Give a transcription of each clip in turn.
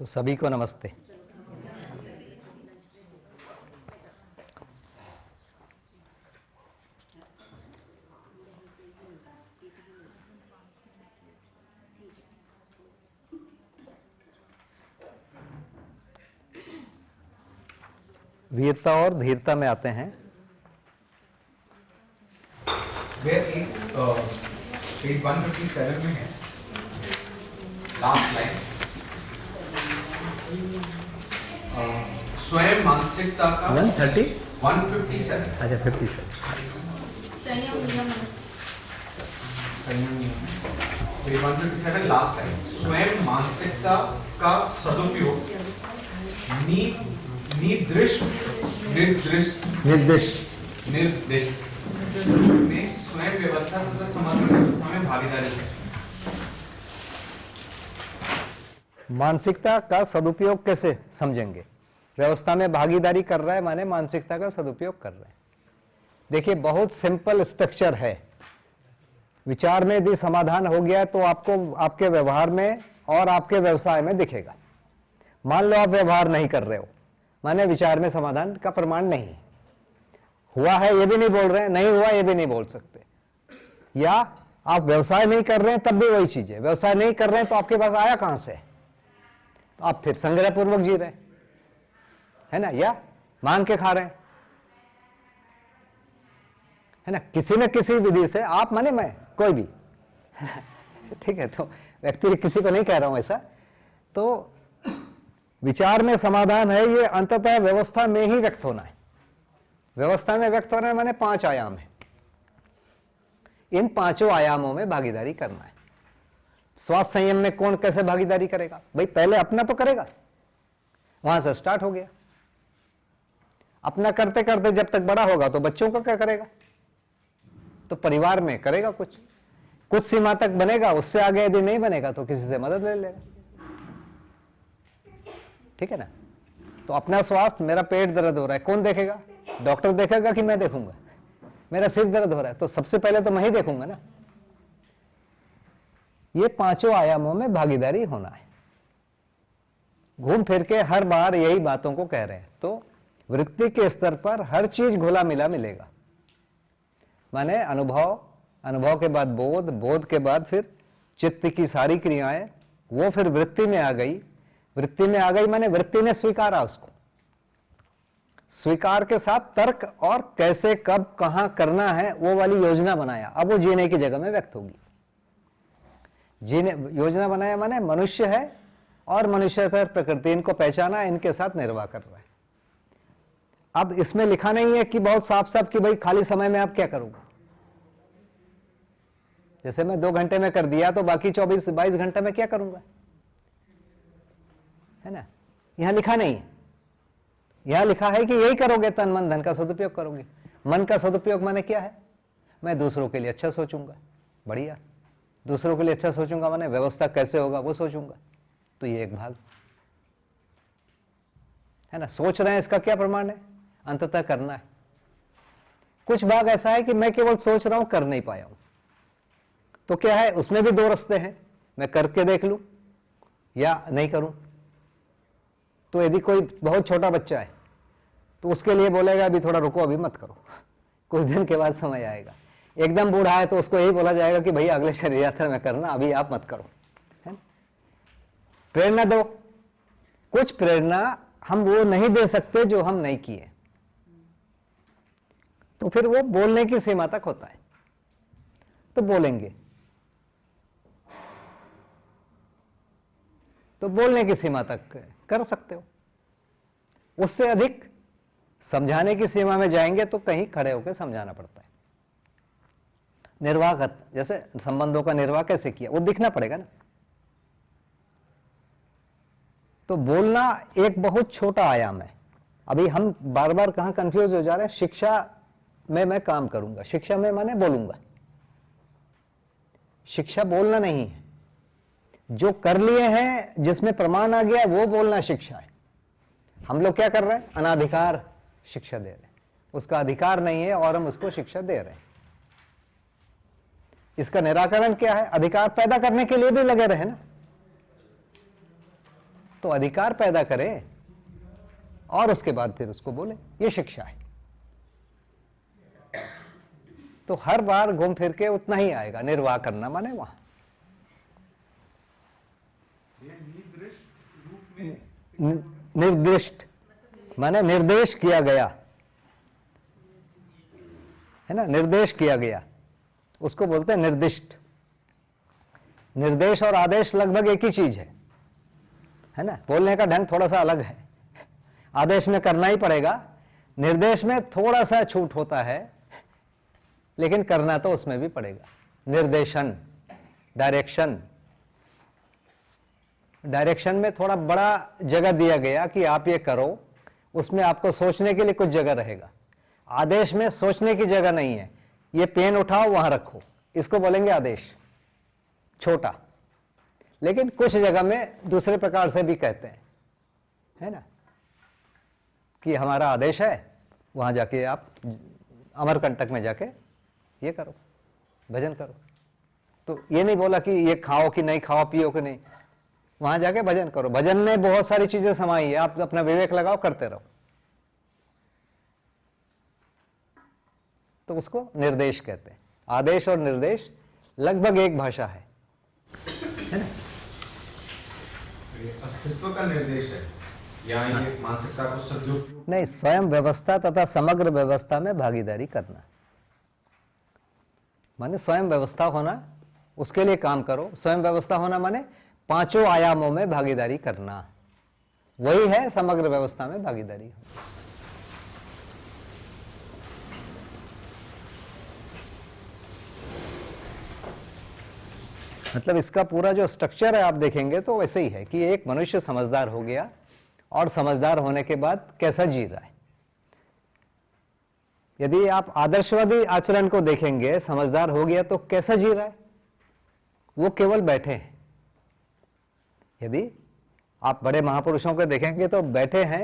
तो सभी को नमस्ते। वीरता और धीरता में आते हैं। पेज 157 में है लास्ट लाइन, स्वयं मानसिकता का 157 अच्छा 57 संयम नियम पेज 157 लास्ट लाइन, स्वयं मानसिकता का सदुपयोग निर्दिष्ट में स्वयं व्यवस्था तथा समग्र व्यवस्था में भागीदारी है। मानसिकता का सदुपयोग कैसे समझेंगे? व्यवस्था में भागीदारी कर रहा है माने मानसिकता का सदुपयोग कर रहा है। देखिए बहुत सिंपल स्ट्रक्चर है। विचार में यदि समाधान हो गया तो आपको आपके व्यवहार में और आपके व्यवसाय में दिखेगा। मान लो आप व्यवहार नहीं कर रहे हो माने विचार में समाधान का प्रमाण नहीं है। हुआ है ये भी नहीं बोल रहे हैं, नहीं हुआ ये भी नहीं बोल सकते। या आप व्यवसाय नहीं कर रहे हैं तब भी वही चीज है। व्यवसाय नहीं कर रहे हैं तो आपके पास आया कहां से? तो आप फिर संग्रह पूर्वक जी रहे हैं, है ना, या मांग के खा रहे हैं, है ना, किसी न किसी विधि से आप माने मैं कोई भी ठीक है। तो व्यक्ति किसी को नहीं कह रहा हूं ऐसा। तो विचार में समाधान है, ये अंततः व्यवस्था में ही व्यक्त होना है। व्यवस्था में व्यक्त होना है माने 5 आयाम है। इन 5 आयामों में भागीदारी करना है। स्वास्थ्य संयम में कौन कैसे भागीदारी करेगा? भाई पहले अपना तो करेगा, वहां से स्टार्ट हो गया। अपना करते करते जब तक बड़ा होगा तो बच्चों का क्या करेगा? तो परिवार में करेगा, कुछ सीमा तक बनेगा, उससे आगे यदि नहीं बनेगा तो किसी से मदद ले लेगा। ठीक है ना। तो अपना स्वास्थ्य, मेरा पेट दर्द हो रहा है, कौन देखेगा? डॉक्टर देखेगा कि मैं देखूंगा? मेरा सिर दर्द हो रहा है तो सबसे पहले तो मैं ही देखूंगा ना। ये 5 आयामों में भागीदारी होना है। घूम फिर के हर बार यही बातों को कह रहे हैं। तो वृत्ति के स्तर पर हर चीज घुला मिला मिलेगा। माने अनुभव के बाद बोध के बाद फिर चित्त की सारी क्रियाएं, वो फिर वृत्ति में आ गई माने वृत्ति ने स्वीकारा, उसको स्वीकार के साथ तर्क और कैसे कब कहां करना है वो वाली योजना बनाया। अब वो जीने की जगह में व्यक्त होगी। जीने योजना बनाया माने मनुष्य है और मनुष्यतर प्रकृति, इनको पहचाना, इनके साथ निर्वाह कर रहा है। अब इसमें लिखा नहीं है कि बहुत साफ साफ कि भाई खाली समय में आप क्या करोगे। जैसे मैं 2 घंटे में कर दिया तो बाकी 24-22 घंटे में क्या करूंगा, है ना। यहां लिखा नहीं है। यहां लिखा है कि यही करोगे, तन मन धन का सदुपयोग करोगे। मन का सदुपयोग माने क्या है? मैं दूसरों के लिए अच्छा सोचूंगा, बढ़िया। दूसरों के लिए अच्छा सोचूंगा माने व्यवस्था कैसे होगा वो सोचूंगा। तो ये एक भाग है ना। सोच रहे हैं, इसका क्या प्रमाण है? अंततः करना है। कुछ भाग ऐसा है कि मैं केवल सोच रहा हूं, कर नहीं पाया हूं। तो क्या है, उसमें भी 2 रास्ते हैं, मैं करके देख लूं या नहीं करूं। तो यदि कोई बहुत छोटा बच्चा है तो उसके लिए बोलेगा अभी थोड़ा रुको, अभी मत करो, कुछ दिन के बाद समय आएगा। एकदम बूढ़ा है तो उसको यही बोला जाएगा कि भैया अगले शरीर यात्रा में करना, अभी आप मत करो, है? प्रेरणा दो। कुछ प्रेरणा हम वो नहीं दे सकते जो हम नहीं किए, तो फिर वो बोलने की सीमा तक होता है। तो बोलेंगे, तो बोलने की सीमा तक कर सकते हो। उससे अधिक समझाने की सीमा में जाएंगे तो कहीं खड़े होकर समझाना पड़ता है। निर्वाह जैसे संबंधों का निर्वाह कैसे किया वो दिखना पड़ेगा ना। तो बोलना एक बहुत छोटा आयाम है। अभी हम बार बार कहां कंफ्यूज हो जा रहे हैं। शिक्षा में मैं काम करूंगा, शिक्षा में माने बोलूंगा। शिक्षा बोलना नहीं है। जो कर लिए हैं, जिसमें प्रमाण आ गया, वो बोलना शिक्षा है। हम लोग क्या कर रहे हैं? अनाधिकार शिक्षा दे रहे हैं। उसका अधिकार नहीं है और हम उसको शिक्षा दे रहे हैं। इसका निराकरण क्या है? अधिकार पैदा करने के लिए भी लगे रहे ना। तो अधिकार पैदा करें और उसके बाद फिर उसको बोले, ये शिक्षा है। तो हर बार घूम फिर के उतना ही आएगा, निर्वाह करना माने वहां। निर्दिष्ट माने निर्देश किया गया है ना, निर्देश किया गया, उसको बोलते हैं निर्दिष्ट। निर्देश और आदेश लगभग एक ही चीज है ना, बोलने का ढंग थोड़ा सा अलग है। आदेश में करना ही पड़ेगा, निर्देश में थोड़ा सा छूट होता है, लेकिन करना तो उसमें भी पड़ेगा। निर्देशन, डायरेक्शन, डायरेक्शन में थोड़ा बड़ा जगह दिया गया कि आप ये करो, उसमें आपको सोचने के लिए कुछ जगह रहेगा। आदेश में सोचने की जगह नहीं है, ये पेन उठाओ वहां रखो, इसको बोलेंगे आदेश, छोटा। लेकिन कुछ जगह में दूसरे प्रकार से भी कहते हैं, है ना, कि हमारा आदेश है, वहां जाके आप अमरकंटक में जाके ये करो, भजन करो। तो ये नहीं बोला कि ये खाओ कि नहीं खाओ, पियो कि नहीं, वहां जाके भजन करो। भजन में बहुत सारी चीजें समाई है, आप अपना विवेक लगाओ, करते रहो। तो उसको निर्देश कहते हैं। आदेश और निर्देश लगभग एक भाषा है ना? ये अस्तित्व का निर्देश है या ये मानसिकता को सदुपयोग? नहीं, स्वयं व्यवस्था तथा समग्र व्यवस्था में भागीदारी करना माने स्वयं व्यवस्था होना, उसके लिए काम करो। स्वयं व्यवस्था होना माने पांचों आयामों में भागीदारी करना, वही है समग्र व्यवस्था में भागीदारी। मतलब इसका पूरा जो स्ट्रक्चर है आप देखेंगे तो वैसे ही है कि एक मनुष्य समझदार हो गया और समझदार होने के बाद कैसा जी रहा है। यदि आप आदर्शवादी आचरण को देखेंगे, समझदार हो गया तो कैसा जी रहा है, वो केवल बैठे हैं। यदि आप बड़े महापुरुषों को देखेंगे तो बैठे हैं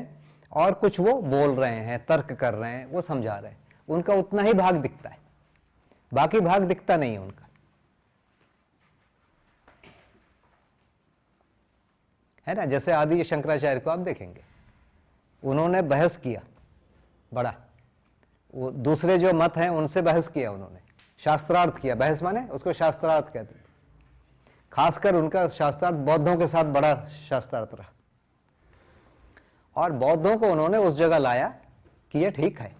और कुछ वो बोल रहे हैं, तर्क कर रहे हैं, वो समझा रहे हैं, उनका उतना ही भाग दिखता है, बाकी भाग दिखता नहीं है उनका, है ना। जैसे आदि शंकराचार्य को आप देखेंगे, उन्होंने बहस किया बड़ा, वो दूसरे जो मत हैं उनसे बहस किया, उन्होंने शास्त्रार्थ किया। बहस माने उसको शास्त्रार्थ कहते हैं। खासकर उनका शास्त्रार्थ बौद्धों के साथ बड़ा शास्त्रार्थ रहा, और बौद्धों को उन्होंने उस जगह लाया कि ये ठीक है,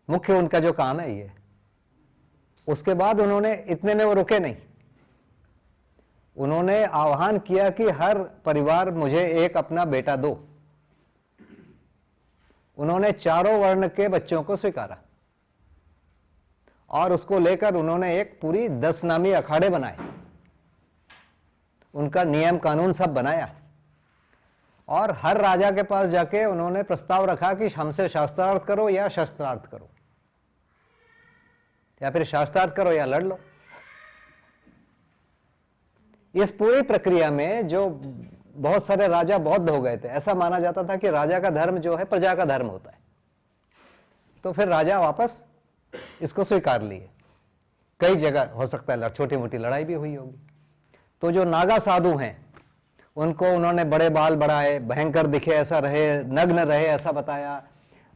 मुख्य उनका जो काम है ये। उसके बाद उन्होंने इतने में वो रुके नहीं, उन्होंने आह्वान किया कि हर परिवार मुझे एक अपना बेटा दो। उन्होंने चारों वर्ण के बच्चों को स्वीकारा और उसको लेकर उन्होंने एक पूरी 10 नामी अखाड़े बनाए, उनका नियम कानून सब बनाया, और हर राजा के पास जाके उन्होंने प्रस्ताव रखा कि हमसे शास्त्रार्थ करो या शस्त्रार्थ करो, या फिर शास्त्रार्थ करो या लड़ लो। इस पूरी प्रक्रिया में जो बहुत सारे राजा बौद्ध हो गए थे, ऐसा माना जाता था कि राजा का धर्म जो है प्रजा का धर्म होता है, तो फिर राजा वापस इसको स्वीकार लिए। कई जगह हो सकता है छोटी मोटी लड़ाई भी हुई होगी। तो जो नागा साधु हैं उनको उन्होंने बड़े बाल बढ़ाए, भयंकर दिखे ऐसा रहे, नग्न रहे ऐसा बताया,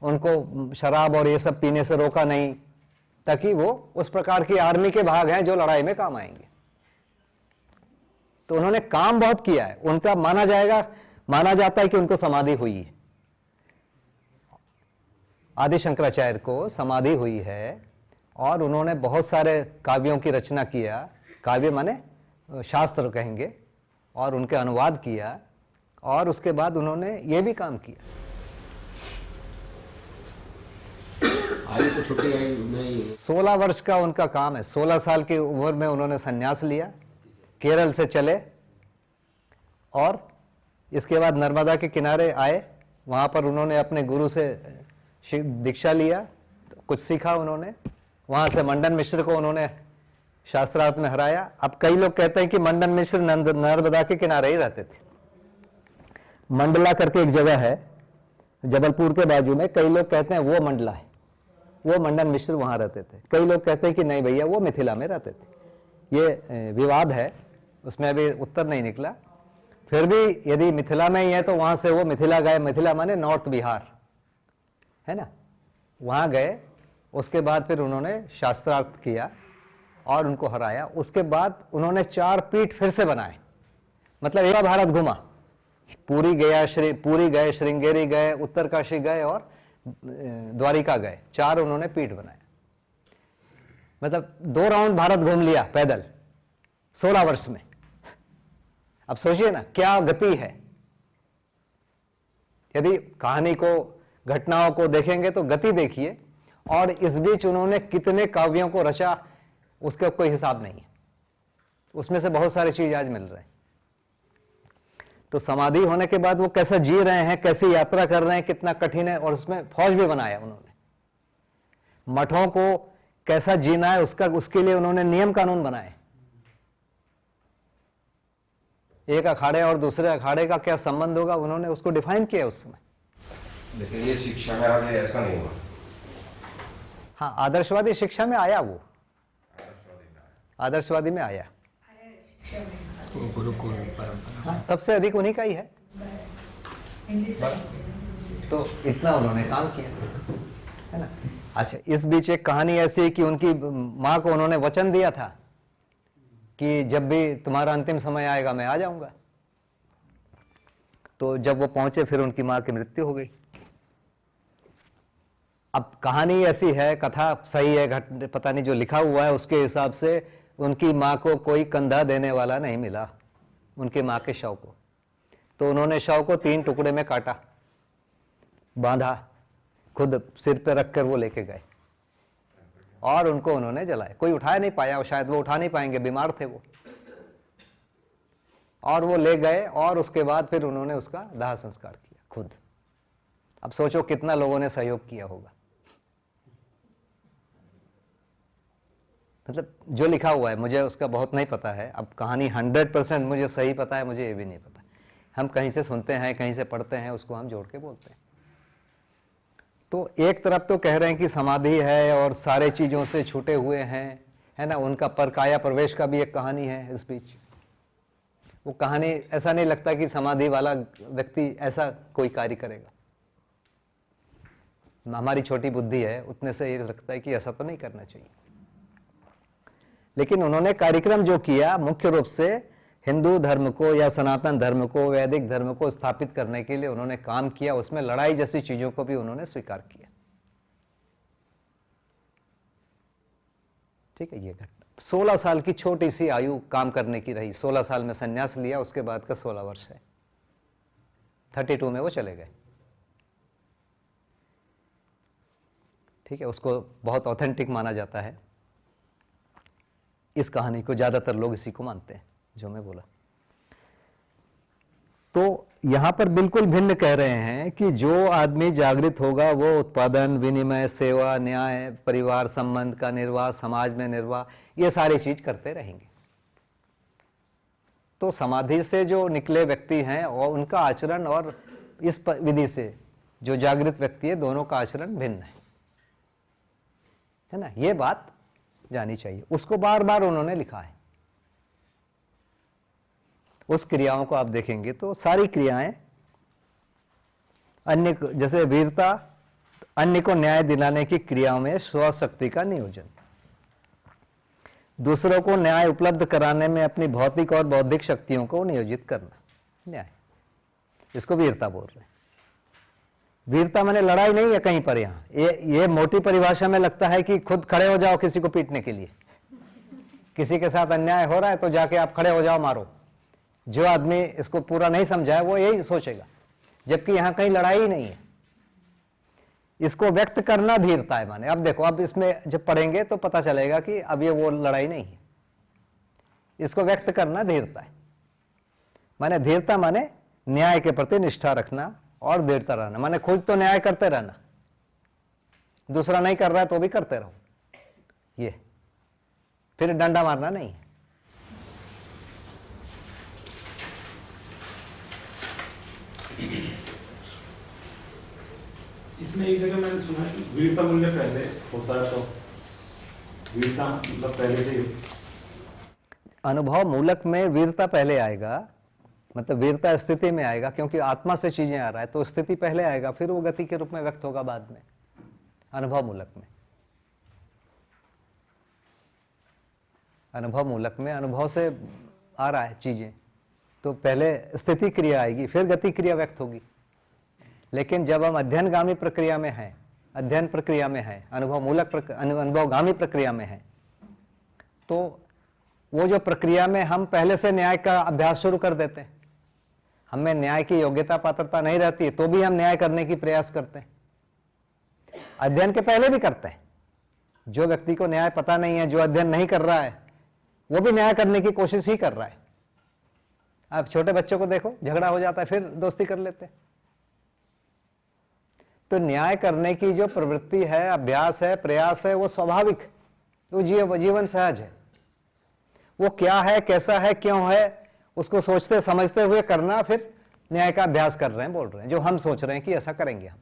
उनको शराब और ये सब पीने से रोका नहीं, ताकि वो उस प्रकार की आर्मी के भाग हैं जो लड़ाई में काम आएंगे। तो उन्होंने काम बहुत किया है, उनका माना जाता है कि उनको समाधि हुई है। आदि शंकराचार्य को समाधि हुई है और उन्होंने बहुत सारे काव्यों की रचना किया, काव्य माने शास्त्र कहेंगे, और उनके अनुवाद किया, और उसके बाद उन्होंने ये भी काम किया। आयु तो छुट्टी आई नहीं, 16 वर्ष का उनका काम है। 16 साल की उम्र में उन्होंने संन्यास लिया, केरल से चले और इसके बाद नर्मदा के किनारे आए। वहाँ पर उन्होंने अपने गुरु से दीक्षा लिया, कुछ सीखा उन्होंने। वहाँ से मंडन मिश्र को उन्होंने शास्त्रार्थ में हराया। अब कई लोग कहते हैं कि मंडन मिश्र नर्मदा के किनारे ही रहते थे। मंडला करके एक जगह है जबलपुर के बाजू में, कई लोग कहते हैं वो मंडला है, वो मंडन मिश्र वहाँ रहते थे। कई लोग कहते हैं कि नहीं भैया वो मिथिला में रहते थे। ये विवाद है, उसमें अभी उत्तर नहीं निकला। फिर भी यदि मिथिला में ही है तो वहां से वो मिथिला गए, मिथिला माने नॉर्थ बिहार, है ना, वहां गए। उसके बाद फिर उन्होंने शास्त्रार्थ किया और उनको हराया। उसके बाद उन्होंने 4 पीठ फिर से बनाए, मतलब एक भारत घुमा, पूरी गए, श्रृंगेरी गए, उत्तरकाशी गए और द्वारिका गए, 4 उन्होंने पीठ बनाए। मतलब 2 राउंड भारत घूम लिया पैदल 16 वर्ष में। अब सोचिए ना क्या गति है। यदि कहानी को, घटनाओं को देखेंगे तो गति देखिए, और इस बीच उन्होंने कितने काव्यों को रचा उसका कोई हिसाब नहीं है। उसमें से बहुत सारी चीज आज मिल रहे हैं। तो समाधि होने के बाद वो कैसा जी रहे हैं, कैसी यात्रा कर रहे हैं, कितना कठिन है, और उसमें फौज भी बनाया उन्होंने। मठों को कैसा जीना है उसके लिए उन्होंने नियम कानून बनाए। एक अखाड़े और दूसरे अखाड़े का क्या संबंध होगा, उन्होंने उसको डिफाइन किया उस समय। लेकिन ये शिक्षा में आगे ऐसा नहीं हुआ। हाँ, आदर्शवादी शिक्षा में आया, वो आदर्शवादी में आया। गुरुकुल परंपरा हाँ, सबसे अधिक उन्हीं का ही है। तो इतना उन्होंने काम किया, है ना। अच्छा, इस बीच एक कहानी ऐसी है कि उनकी माँ को उन्होंने वचन दिया था कि जब भी तुम्हारा अंतिम समय आएगा मैं आ जाऊंगा। तो जब वो पहुंचे फिर उनकी माँ की मृत्यु हो गई। अब कहानी ऐसी है, कथा सही है, पता नहीं जो लिखा हुआ है उसके हिसाब से उनकी माँ को कोई कंधा देने वाला नहीं मिला, उनकी माँ के शव को। तो उन्होंने शव को 3 टुकड़े में काटा, बांधा, खुद सिर पे रखकर वो लेके गए और उनको उन्होंने जलाया। कोई उठा नहीं पाया, शायद वो उठा नहीं पाएंगे, बीमार थे वो, और वो ले गए और उसके बाद फिर उन्होंने उसका दाह संस्कार किया खुद। अब सोचो कितना लोगों ने सहयोग किया होगा। मतलब जो लिखा हुआ है मुझे उसका बहुत नहीं पता है। अब कहानी 100% मुझे सही पता है, मुझे ये भी नहीं पता। हम कहीं से सुनते हैं, कहीं से पढ़ते हैं, उसको हम जोड़ के बोलते हैं। तो एक तरफ तो कह रहे हैं कि समाधि है और सारे चीज़ों से छूटे हुए हैं, है ना। उनका परकाया प्रवेश का भी एक कहानी है इस बीच। वो कहानी ऐसा नहीं लगता कि समाधि वाला व्यक्ति ऐसा कोई कार्य करेगा। हमारी छोटी बुद्धि है, उतने से ये लगता है कि ऐसा तो नहीं करना चाहिए। लेकिन उन्होंने कार्यक्रम जो किया, मुख्य रूप से हिंदू धर्म को या सनातन धर्म को, वैदिक धर्म को स्थापित करने के लिए उन्होंने काम किया। उसमें लड़ाई जैसी चीजों को भी उन्होंने स्वीकार किया। ठीक है, ये घटना 16 साल की छोटी सी आयु काम करने की रही। 16 साल में संन्यास लिया, उसके बाद का 16 वर्ष है। 32 में वो चले गए। ठीक है, उसको बहुत ऑथेंटिक माना जाता है। इस कहानी को ज्यादातर लोग इसी को मानते हैं जो मैं बोला। तो यहां पर बिल्कुल भिन्न कह रहे हैं कि जो आदमी जागृत होगा वो उत्पादन, विनिमय, सेवा, न्याय, परिवार संबंध का निर्वाह, समाज में निर्वाह, ये सारी चीज करते रहेंगे। तो समाधि से जो निकले व्यक्ति हैं और उनका आचरण और इस विधि से जो जागृत व्यक्ति है, दोनों का आचरण भिन्न है ना। ये बात जानी चाहिए। उसको बार बार उन्होंने लिखा है। उस क्रियाओं को आप देखेंगे तो सारी क्रियाएं अन्य, जैसे वीरता, अन्य को न्याय दिलाने की क्रियाओं में स्वशक्ति का नियोजन, दूसरों को न्याय उपलब्ध कराने में अपनी भौतिक और बौद्धिक शक्तियों को नियोजित करना, न्याय, इसको वीरता बोल रहे हैं। वीरता माने लड़ाई नहीं है कहीं पर। यहाँ ये मोटी परिभाषा में लगता है कि खुद खड़े हो जाओ किसी को पीटने के लिए। किसी के साथ अन्याय हो रहा है तो जाके आप खड़े हो जाओ, मारो। जो आदमी इसको पूरा नहीं समझा है वो यही सोचेगा, जबकि यहाँ कहीं लड़ाई ही नहीं है। इसको व्यक्त करना धीरता है माने। अब देखो, अब इसमें जब पढ़ेंगे तो पता चलेगा कि अब ये वो लड़ाई नहीं है। इसको व्यक्त करना धीरता है माने। धीरता माने न्याय के प्रति निष्ठा रखना और देरता रहना, माने खुद तो न्याय करते रहना, दूसरा नहीं कर रहा है तो भी करते रहो। ये फिर डंडा मारना नहीं है। इसमें एक जगह मैंने सुना है कि वीरता मूल्य पहले होता है, तो वीरता मतलब पहले से अनुभव मूलक में वीरता पहले आएगा, मतलब वीरता स्थिति में आएगा, क्योंकि आत्मा से चीजें आ रहा है, तो स्थिति पहले आएगा, फिर वो गति के रूप में व्यक्त होगा बाद में, अनुभव मूलक में। अनुभव मूलक में अनुभव से आ रहा है चीजें, तो पहले स्थिति क्रिया आएगी, फिर गति क्रिया व्यक्त होगी। लेकिन जब हम अध्ययनगामी प्रक्रिया में हैं, अध्ययन प्रक्रिया में हैं, अनुभव मूलक अनुभवगामी प्रक्रिया में हैं, तो वो जो प्रक्रिया में हम पहले से न्याय का अभ्यास शुरू कर देते हैं। हमें न्याय की योग्यता पात्रता नहीं रहती तो भी हम न्याय करने की प्रयास करते हैं, अध्ययन के पहले भी करते हैं। जो व्यक्ति को न्याय पता नहीं है, जो अध्ययन नहीं कर रहा है, वो भी न्याय करने की कोशिश ही कर रहा है। आप छोटे बच्चों को देखो, झगड़ा हो जाता है फिर दोस्ती कर लेते हैं। तो न्याय करने की जो प्रवृत्ति है, अभ्यास है, प्रयास है, वो स्वाभाविक, वो जीवन सहज है। वो क्या है, कैसा है, क्यों है, उसको सोचते समझते हुए करना, फिर न्याय का अभ्यास कर रहे हैं, बोल रहे हैं, जो हम सोच रहे हैं कि ऐसा करेंगे हम।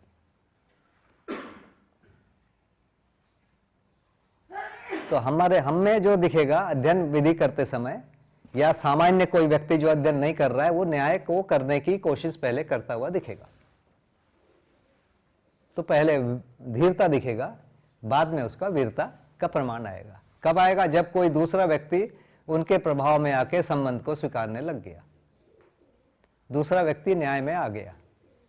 तो हम में जो दिखेगा अध्ययन विधि करते समय, या सामान्य कोई व्यक्ति जो अध्ययन नहीं कर रहा है, वो न्याय को करने की कोशिश पहले करता हुआ दिखेगा। तो पहले धीरता दिखेगा, बाद में उसका वीरता का प्रमाण आएगा। कब आएगा? जब कोई दूसरा व्यक्ति उनके प्रभाव में आके संबंध को स्वीकारने लग गया, दूसरा व्यक्ति न्याय में आ गया,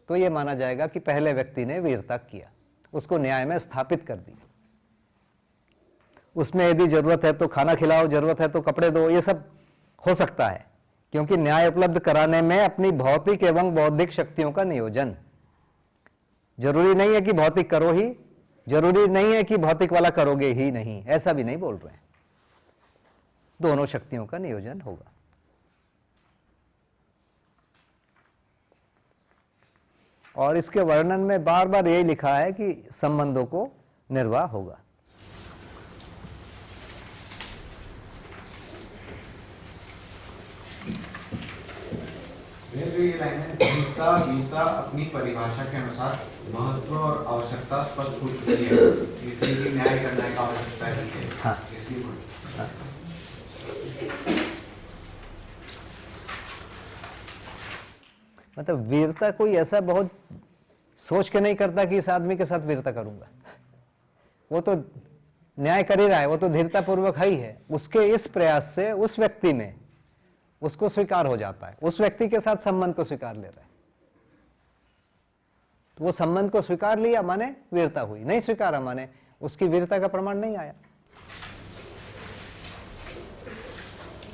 तो यह माना जाएगा कि पहले व्यक्ति ने वीरता किया, उसको न्याय में स्थापित कर दिया। उसमें यदि जरूरत है तो खाना खिलाओ, जरूरत है तो कपड़े दो, ये सब हो सकता है, क्योंकि न्याय उपलब्ध कराने में अपनी भौतिक एवं बौद्धिक शक्तियों का नियोजन। जरूरी नहीं है कि भौतिक करो ही, जरूरी नहीं है कि भौतिक वाला करोगे ही नहीं, ऐसा भी नहीं बोल रहे हैं। दोनों शक्तियों का नियोजन होगा। और इसके वर्णन में बार बार यही लिखा है कि संबंधों को निर्वाह होगा। जो ये लाइन है, धीरता वीरता अपनी परिभाषा के अनुसार महत्व और आवश्यकता स्पष्ट हो चुकी है, इसलिए न्याय करने की आवश्यकता ही है। हाँ। इसलिए हाँ। मतलब वीरता कोई ऐसा बहुत सोच के नहीं करता कि इस आदमी के साथ वीरता करूंगा, वो तो न्याय कर ही रहा है, वो तो धीरता पूर्वक है ही है। उसके इस प्रयास से उस व्यक्ति में उसको स्वीकार हो जाता है, उस व्यक्ति के साथ संबंध को स्वीकार ले रहा है, तो वो संबंध को स्वीकार लिया माने वीरता हुई, नहीं स्वीकारा माने उसकी वीरता का प्रमाण नहीं आया।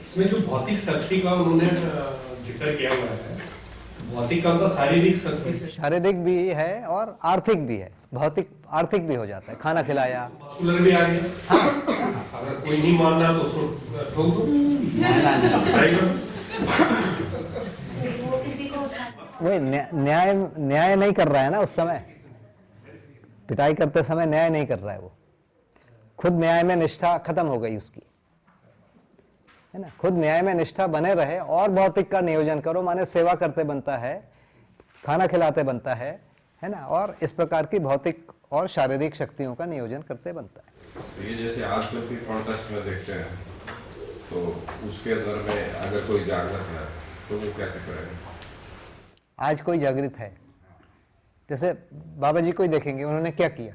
इसमें जो भौतिक शक्ति का उन्होंने जिक्र किया हुआ है, भौतिक का मतलब शारीरिक शक्ति से, शारीरिक भी है और आर्थिक भी है, भौतिक आर्थिक भी हो जाता है। खाना खिलाया, मस्कुलर भी आ गया। अगर कोई नहीं मानना तो उसको ठोक दो। वो किसी को उठा वही न्याय नहीं कर रहा है ना, उस समय पिटाई करते समय न्याय नहीं कर रहा है, वो खुद न्याय में निष्ठा खत्म हो गई उसकी, है ना। खुद न्याय में निष्ठा बने रहे और भौतिक का नियोजन करो, माने सेवा करते बनता है, खाना खिलाते बनता है ना, और इस प्रकार की भौतिक और शारीरिक शक्तियों का नियोजन करते बनता है। तो ये जैसे आजकल के कॉन्टेस्ट में देखते हैं, तो उसके अंदर में अगर कोई जागृत है तो वो कैसे करेगा? आज कोई जागृत है, जैसे बाबा जी को ही देखेंगे, उन्होंने क्या किया।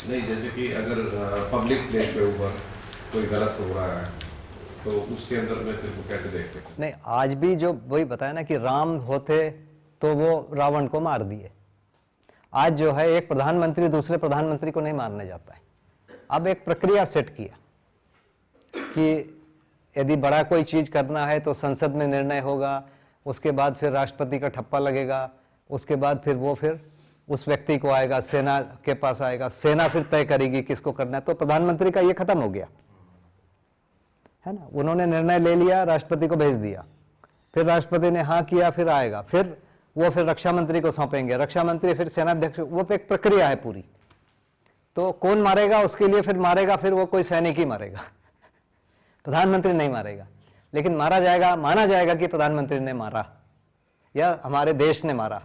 नहीं, जैसे कि अगर पब्लिक प्लेस के ऊपर कोई गलत हो रहा है तो उसके अंदर में फिर वो कैसे देखते हैं? नहीं, आज भी जो वही बताया ना कि राम होते तो वो रावण को मार दिए। आज जो है एक प्रधानमंत्री दूसरे प्रधानमंत्री को नहीं मारने जाता है। अब एक प्रक्रिया सेट किया कि यदि बड़ा कोई चीज करना है तो संसद में निर्णय होगा, उसके बाद फिर राष्ट्रपति का ठप्पा लगेगा, उसके बाद फिर वो फिर उस व्यक्ति को आएगा, सेना के पास आएगा, सेना फिर तय करेगी किसको करना है। तो प्रधानमंत्री का ये खत्म हो गया, है ना। उन्होंने निर्णय ले लिया, राष्ट्रपति को भेज दिया, फिर राष्ट्रपति ने हाँ किया, फिर आएगा, फिर वो फिर रक्षा मंत्री को सौंपेंगे, रक्षा मंत्री फिर सेनाध्यक्ष, वो एक प्रक्रिया है पूरी। तो कौन मारेगा उसके लिए फिर मारेगा, फिर वो कोई सैनिक ही मारेगा, प्रधानमंत्री नहीं मारेगा, लेकिन मारा जाएगा, माना जाएगा कि प्रधानमंत्री ने मारा या हमारे देश ने मारा,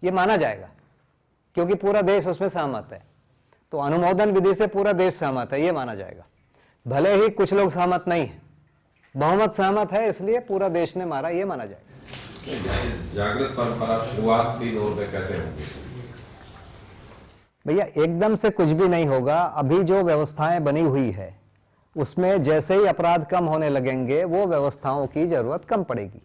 ये माना जाएगा क्योंकि पूरा देश उसमें सहमत है। तो अनुमोदन विधि से पूरा देश सहमत है, ये माना जाएगा, भले ही कुछ लोग सहमत नहीं है, बहुमत सहमत है, इसलिए पूरा देश ने मारा, ये माना जाएगा। जागृत परंपरा शुरुआत भी दौर में कैसे होगी? भैया एकदम से कुछ भी नहीं होगा। अभी जो व्यवस्थाएं बनी हुई है उसमें जैसे ही अपराध कम होने लगेंगे वो व्यवस्थाओं की जरूरत कम पड़ेगी।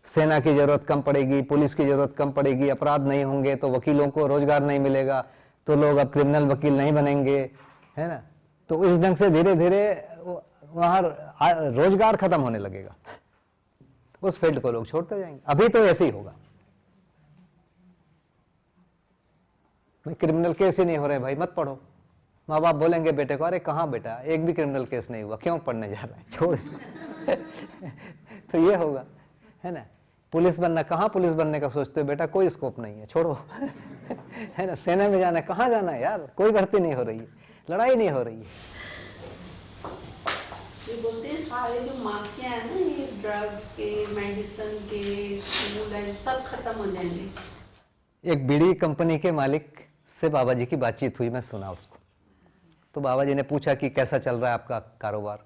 सेना की जरूरत कम पड़ेगी, पुलिस की जरूरत कम पड़ेगी। अपराध नहीं होंगे तो वकीलों को रोजगार नहीं मिलेगा, तो लोग अब क्रिमिनल वकील नहीं बनेंगे, है ना। तो इस ढंग से धीरे धीरे वहां रोजगार खत्म होने लगेगा, उस फील्ड को लोग छोड़ते जाएंगे। अभी तो ऐसे ही होगा। भाई क्रिमिनल केस ही नहीं हो रहे, भाई मत पढ़ो। माँ बाप बोलेंगे बेटे को, अरे कहाँ बेटा, एक भी क्रिमिनल केस नहीं हुआ, क्यों पढ़ने जा रहा है, छोड़ इसको। तो ये होगा, है ना। पुलिस बनना, कहाँ पुलिस बनने का सोचते हो बेटा, कोई स्कोप नहीं है, छोड़ो। है ना। सेना में जाना है, कहाँ जाना है यार, कोई भर्ती नहीं हो रही है, लड़ाई नहीं हो रही है। ये बोलते हैं सारे जो माफिया है ना, ये ड्रग्स के, मेडिसिन के, स्कूल है, सब खत्म हो जाएंगे। एक बीड़ी कंपनी के मालिक से बाबा जी की बातचीत हुई, मैं सुना उसको। तो बाबा जी ने पूछा कि कैसा चल रहा है आपका कारोबार।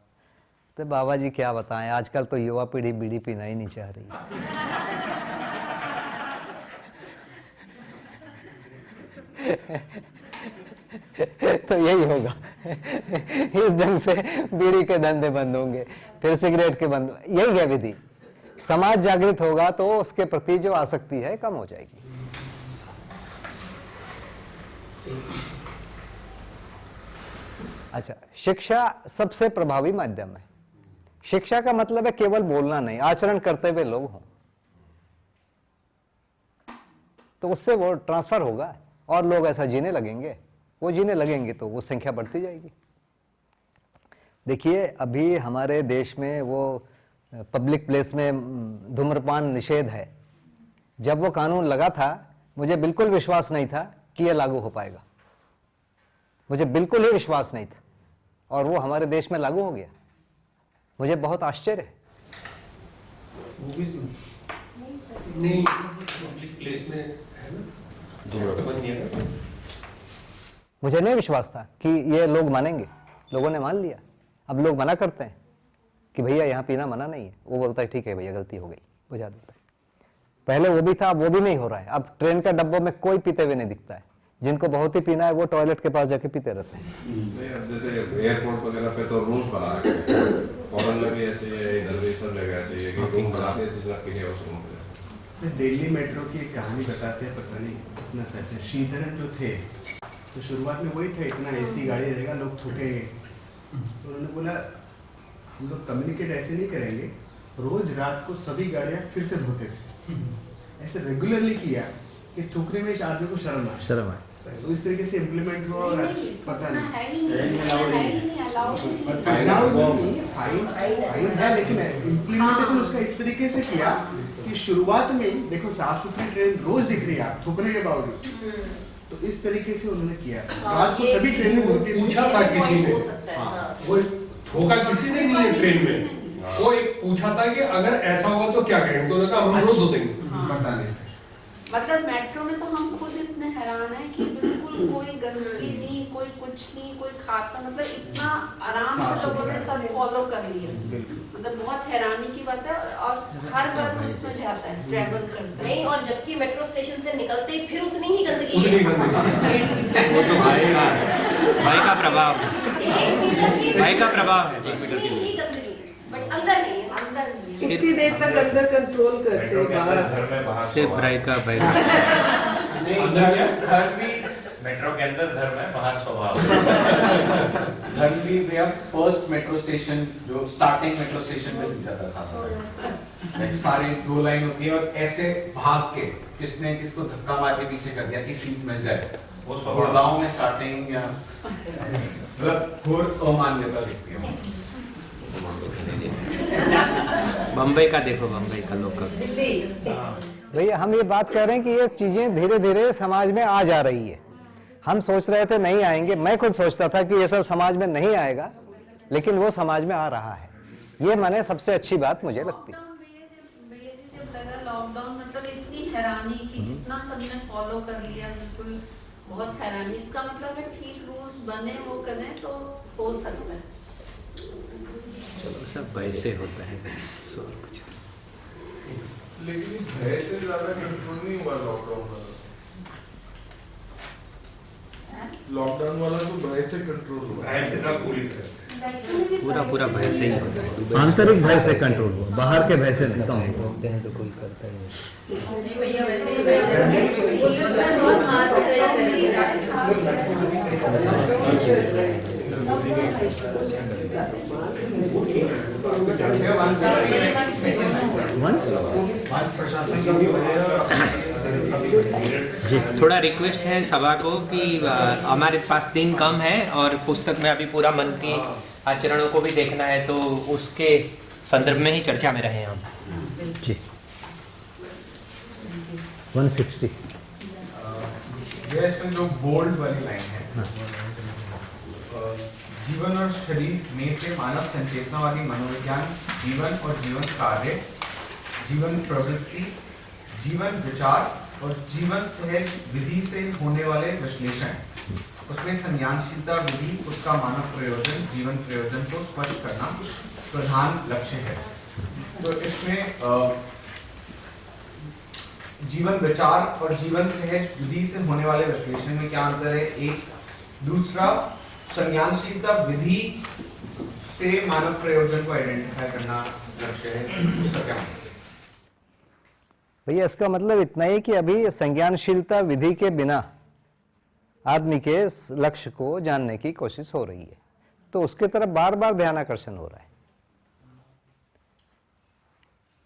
तो बाबा जी क्या बताएं, आजकल तो युवा पीढ़ी बीड़ी पीना ही नहीं चाह रही। तो यही होगा। इस ढंग से बीड़ी के धंधे बंद होंगे, फिर सिगरेट के बंद, यही है विधि। समाज जागृत होगा तो उसके प्रति जो आसक्ति है कम हो जाएगी। अच्छा, शिक्षा सबसे प्रभावी माध्यम है। शिक्षा का मतलब है केवल बोलना नहीं, आचरण करते हुए लोग हों, तो उससे वो ट्रांसफर होगा और लोग ऐसा जीने लगेंगे। वो जीने लगेंगे तो वो संख्या बढ़ती जाएगी। देखिए अभी हमारे देश में वो पब्लिक प्लेस में धूम्रपान निषेध है। जब वो कानून लगा था मुझे बिल्कुल विश्वास नहीं था कि ये लागू हो पाएगा, मुझे बिल्कुल ही विश्वास नहीं था, और वो हमारे देश में लागू हो गया। मुझे बहुत आश्चर्य है। नहीं, पब्लिक प्लेस में है ना, धूम्रपान नहीं है ना। मुझे नहीं विश्वास था कि ये लोग मानेंगे, लोगों ने मान लिया। अब लोग मना करते हैं कि भैया यहाँ पीना मना नहीं है, वो बोलता है ठीक है भैया गलती हो गई, बुझा देता है। पहले वो भी था, अब वो भी नहीं हो रहा है। अब ट्रेन के डब्बों में कोई पीते हुए नहीं दिखता है। जिनको बहुत ही पीना है वो टॉयलेट के पास जाके पीते रहते हैं। नहीं, अब जैसे एयरपोर्ट वगैरह पे तो रूल्स बना रखे हैं, फॉरेन में भी ऐसे है, इधर भी सब जगह ऐसे ही है कि रूम बनाते हैं दूसरा पीने उस रूम पे। दिल्ली मेट्रो की एक कहानी बताते हैं, पता नहीं कितना सच है। श्रीधरन जो थे तो शुरुआत में वही थे, इतना एसी गाड़ी रहेगा लोग थूकेंगे, तो उन्होंने बोला हम लोग कम्युनिकेट ऐसे नहीं करेंगे, रोज रात को सभी गाड़ियाँ फिर से धोते थे। ऐसे रेगुलरली किया कि थूकने में इस आदमी को शर्म आए, तो इस तरीके से इम्प्लीमेंट हुआ। और पता नहीं लेकिन इम्प्लीमेंटेशन उसका इस तरीके से किया कि शुरुआत में ही देखो साफ सुथरी ट्रेन रोज दिख रही है आप थूकने के बावजूद, तो इस तरीके से उन्होंने किया। रात को सभी ट्रेनें धोती, पूछा था किसी ने, वो ठोका किसी ने नहीं है ट्रेन में, वो एक पूछा था कि अगर ऐसा हुआ तो क्या करेंगे, तो उन्होंने कहा हम रोज धो देंगे। पता नहीं। मतलब मेट्रो में तो हम खुद इतने हैरान हैं कि बिल्कुल कोई गंदगी नहीं, कोई कुछ नहीं, कोई खाता, मतलब इतना आराम से लोगों ने सब फॉलो कर लिया। मतलब बहुत हैरानी की बात है। और हर बार उसमें जाता है, ट्रैवल करता है। नहीं, और जबकि मेट्रो स्टेशन से निकलते ही फिर उतनी ही गंदगी उतनी है। भाई का प्रभाव, 1 मीटर की भाई का प्रभाव है, 1 मीटर उतनी की। ही गंदगी, बट अंदर नहीं है। अंदर नहीं है। कितनी देर तक अंदर कंट्रोल करते हैं, बाहर सिर्फ भाई का धर्म भी मेट्रो के अंदर धर्म है, बाहर स्वभाव। धर्म भी भैया फर्स्ट मेट्रो स्टेशन जो स्टार्टिंग मेट्रो स्टेशन में दिखा था सामने, सारी 2 लाइन होती है और ऐसे भाग के किसने किसको धक्का मार के पीछे कर दिया कि सीट मिल जाए, वो स्वभाव गाँव में स्टार्टिंग या मतलब घोर अमान्यता दिखती है। बम्बई का देखो, बम्बई का लोकल। भैया हम ये बात कर रहे हैं कि ये चीजें धीरे धीरे समाज में आ जा रही है। हम सोच रहे थे नहीं आएंगे, मैं खुद सोचता था कि ये सब समाज में नहीं आएगा, लेकिन वो समाज में आ रहा है। ये माने सबसे अच्छी बात मुझे लगती है। भैया जी जब लगा लॉकडाउन, मतलब इतनी हैरानी की इतना सबने फॉलो कर लिया, बिल्कुल बहुत हैरानी। इसका मतलब है ठीक रूल्स बने, वो करें तो हो सकता है। चलो सब वैसे होता है बस और कुछ लेकिन भय से ज्यादा कंट्रोल नहीं हुआ लॉकडाउन वाला। लॉकडाउन वाला तो भय से कंट्रोल हुआ। भय से ना पूरी तरह पूरा पूरा भय से ही होता है। आंतरिक भय से कंट्रोल हुआ, बाहर के भय से नहीं कम हुआ। बोलते हैं तो कोई करता ही नहीं। नहीं भैया वैसे ही पुलिस में बहुत मार थोड़ा रिक्वेस्ट है सभा को कि हमारे पास दिन कम है और पुस्तक में अभी पूरा मन की आचरणों को भी देखना है, तो उसके संदर्भ में ही चर्चा में रहे हम। जी 160 इसमें जो बोल्ड वाली लाइन है, जीवन और शरीर में से मानव संचेतनावादी मनोविज्ञान, जीवन और जीवन कार्य, जीवन प्रवृत्ति, जीवन विचार और जीवन सहज विधि से होने वाले विश्लेषण, उसमें संज्ञानशीलता विधि, उसका मानव प्रयोजन, जीवन प्रयोजन को स्पष्ट करना प्रधान लक्ष्य है। तो इसमें जीवन विचार और जीवन सहज विधि से होने वाले विश्लेषण में क्या अंतर है? एक दूसरा संज्ञानशीलता विधि से मानव प्रयोजन को आइडेंटिफाई करना लक्ष्य है, उसका क्या मतलब? भैया इसका मतलब इतना ही कि अभी संज्ञानशीलता विधि के बिना आदमी के लक्ष्य को जानने की कोशिश हो रही है, तो उसके तरफ बार बार ध्यानाकर्षण हो रहा है।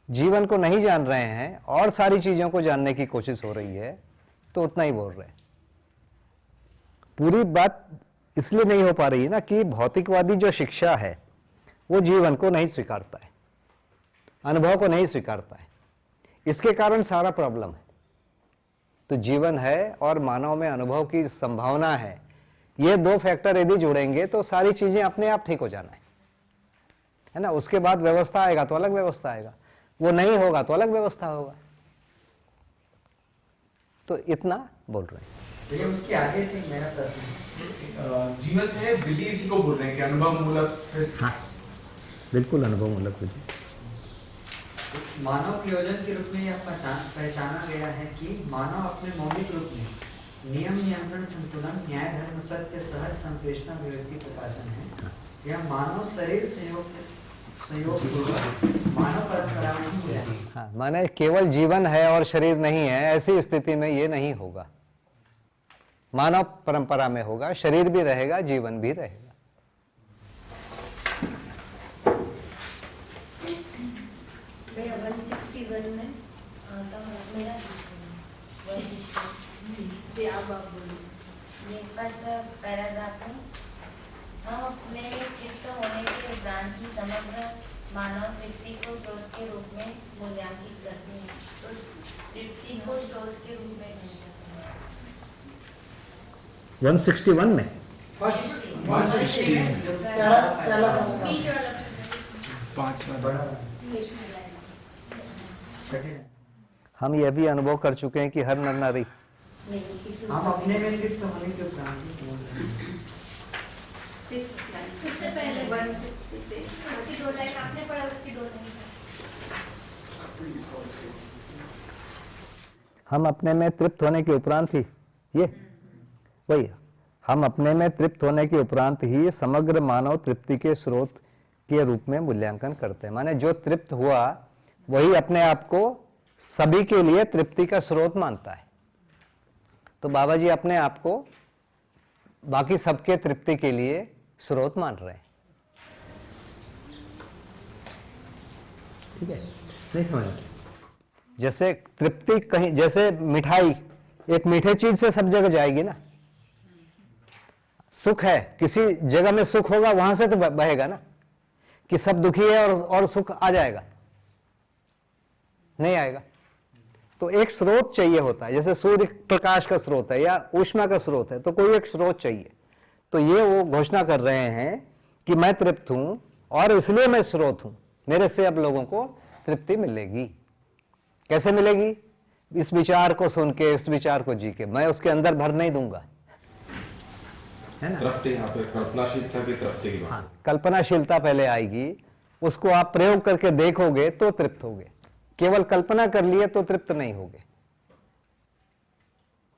जीवन को नहीं जान रहे हैं और सारी चीजों को जानने की कोशिश हो रही है, तो उतना ही बोल रहे हैं। पूरी बात इसलिए नहीं हो पा रही है ना कि भौतिकवादी जो शिक्षा है वो जीवन को नहीं स्वीकारता है, अनुभव को नहीं स्वीकारता है। इसके कारण सारा प्रॉब्लम है। तो जीवन है और मानव में अनुभव की संभावना है, ये दो फैक्टर यदि जुड़ेंगे तो सारी चीजें अपने आप ठीक हो जाना है ना। उसके बाद व्यवस्था आएगा तो अलग व्यवस्था आएगा, वो नहीं होगा तो अलग व्यवस्था होगा। तो इतना बोल रहे हैं। लेकिन उसके आगे से मेरा प्रश्न है, जीवन से विधि इसी को बोल रहे हैं कि अनुभव मूलक? हाँ बिल्कुल अनुभव मूलक विधि। मानव प्रयोजन के रूप में यह पहचाना गया है कि मानव अपने मौलिक रूप में नियम, नियंत्रण, संतुलन, न्याय, धर्म, सत्य, सहज, संप्रेषणा, अभिव्यक्ति, प्रकाशन है। यह मानव शरीर संयोग मानव परंपरा में ही है। हाँ, माने केवल जीवन है और शरीर नहीं है, ऐसी स्थिति में ये नहीं होगा। मानव परंपरा में होगा, शरीर भी रहेगा, जीवन भी रहेगा। भैया 161 में मेरा आप बोलिए। ये फर्स्ट पैराग्राफ में हम अपने चित्त होने के उपरांत की समग्र मानव तृप्ति को स्रोत के रूप में मूल्यांकित करते हैं। तो तृप्ति को स्रोत के रूप में 161 में हम यह भी अनुभव कर चुके हैं कि हर नर नारी हम अपने में तृप्त होने के उपरांत ही समझते हैं। सबसे पहले 160 पे उसकी दो लाइन आपने पढ़ा, उसकी दो लाइन हम अपने में तृप्त होने के उपरांत ही ये वही हम अपने में तृप्त होने के उपरांत ही समग्र मानव तृप्ति के स्रोत के रूप में मूल्यांकन करते हैं। माने जो तृप्त हुआ वही अपने आप को सभी के लिए तृप्ति का स्रोत मानता है। तो बाबा जी अपने आप को बाकी सबके तृप्ति के लिए स्रोत मान रहे हैं। ठीक है, नहीं समझ? जैसे तृप्ति कहीं, जैसे मिठाई एक मीठे चीज से सब जगह जाएगी ना। सुख है, किसी जगह में सुख होगा, वहां से तो बहेगा ना कि सब दुखी है और सुख आ जाएगा, नहीं आएगा। तो एक स्रोत चाहिए होता है, जैसे सूर्य प्रकाश का स्रोत है या ऊष्मा का स्रोत है, तो कोई एक स्रोत चाहिए। तो ये वो घोषणा कर रहे हैं कि मैं तृप्त हूं और इसलिए मैं स्रोत हूं, मेरे से अब लोगों को तृप्ति मिलेगी। कैसे मिलेगी? इस विचार को सुन के, इस विचार को जी के। मैं उसके अंदर भर नहीं दूंगा, है ना। तृप्ति यहाँ पे कल्पनाशीलता की तृप्ति की बात। हाँ, कल्पनाशीलता पहले आएगी उसको आप प्रयोग करके देखोगे तो तृप्त होगे, केवल कल्पना कर लिए तो तृप्त नहीं होगे।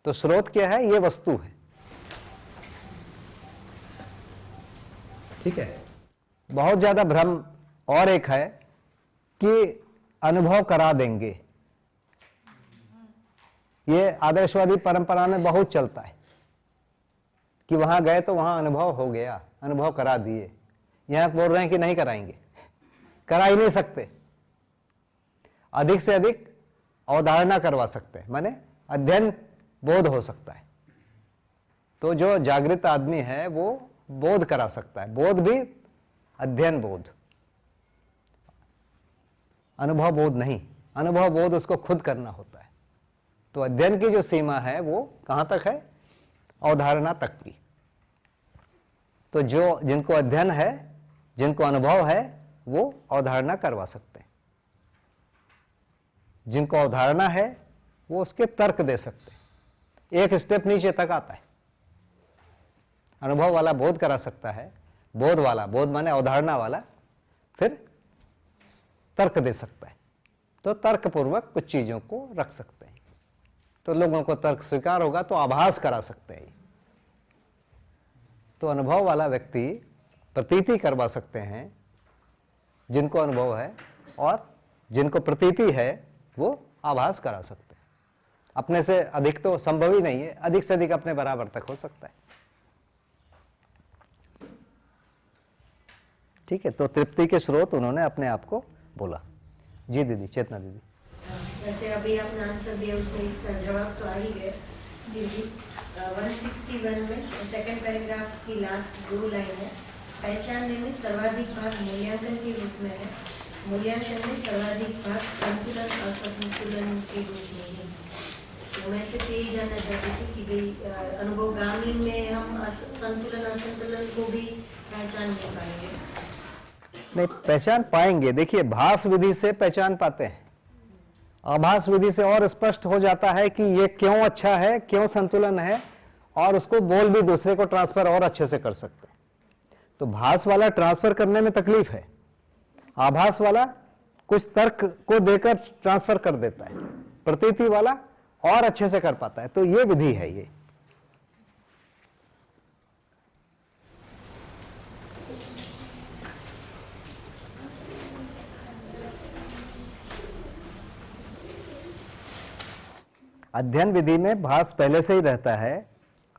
तो स्रोत क्या है? ये वस्तु है। ठीक है। बहुत ज्यादा भ्रम और एक है कि अनुभव करा देंगे। ये आदर्शवादी परंपरा में बहुत चलता है कि वहां गए तो वहां अनुभव हो गया, अनुभव करा दिए। यहां बोल रहे हैं कि नहीं कराएंगे, करा ही नहीं सकते। अधिक से अधिक अवधारणा करवा सकते हैं, माने अध्ययन बोध हो सकता है। तो जो जागृत आदमी है वो बोध करा सकता है, बोध भी अध्ययन बोध, अनुभव बोध नहीं। अनुभव बोध उसको खुद करना होता है। तो अध्ययन की जो सीमा है वो कहां तक है? अवधारणा तक की। तो जो जिनको अध्ययन है, जिनको अनुभव है, वो अवधारणा करवा सकते हैं। जिनको अवधारणा है वो उसके तर्क दे सकते हैं। एक स्टेप नीचे तक आता है। अनुभव वाला बोध करा सकता है, बोध वाला, बोध माने अवधारणा वाला, फिर तर्क दे सकता है। तो तर्कपूर्वक कुछ चीजों को रख सकते हैं। तो लोगों को तर्क स्वीकार होगा तो आभास करा सकते हैं। तो अनुभव वाला व्यक्ति प्रतीति करवा सकते हैं जिनको अनुभव है, और जिनको प्रतीति है वो आभास करा सकते हैं। अपने से अधिक तो संभव ही नहीं है, अधिक से अधिक अपने बराबर तक हो सकता है। ठीक है। तो तृप्ति के स्रोत उन्होंने अपने आप को बोला। जी दीदी, चेतना दीदी। जैसे अभी आपने आंसर दिया उसमें इसका जवाब तो आ ही गया। दीदी 161 में सेकंड पैराग्राफ की लास्ट 2 लाइन है, पहचानने में सर्वाधिक भाग मूल्यांकन के रूप में है, मूल्यांकन में सर्वाधिक भाग संतुलन असंतुलन के रूप में है। तो मैं सिर्फ यही जानना चाहती थी कि भाई अनुभवगामी में हम संतुलन असंतुलन को भी पहचान नहीं पाएंगे? नहीं, पहचान पाएंगे। देखिए, भास विधि से पहचान पाते हैं, आभास विधि से और स्पष्ट हो जाता है कि ये क्यों अच्छा है, क्यों संतुलन है, और उसको बोल भी दूसरे को ट्रांसफर और अच्छे से कर सकते हैं। तो भास वाला ट्रांसफर करने में तकलीफ है, आभास वाला कुछ तर्क को देकर ट्रांसफर कर देता है, प्रतीति वाला और अच्छे से कर पाता है। तो ये विधि है। ये अध्ययन विधि में भास पहले से ही रहता है,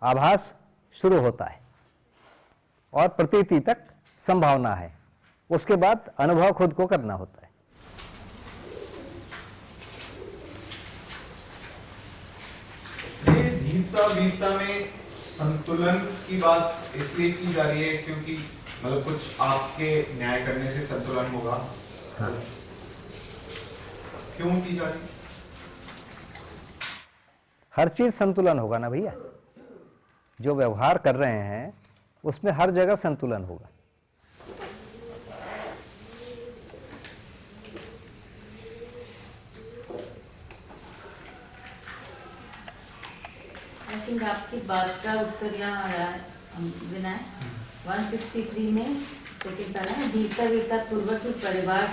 आभास शुरू होता है और प्रतीति तक संभावना है, उसके बाद अनुभव खुद को करना होता है। ये धीरता वीरता में संतुलन की बात इसलिए की जा रही है क्योंकि मतलब कुछ आपके न्याय करने से संतुलन होगा। हाँ। क्यों की जा रही है? हर चीज संतुलन होगा ना भैया, जो व्यवहार कर रहे हैं उसमें हर जगह संतुलन होगा। आई थिंक आपकी बात का उत्तर यहाँ आया है विनय। 163 में सेकंड पैरा है, धीरता वीरता पूर्वक ही परिवार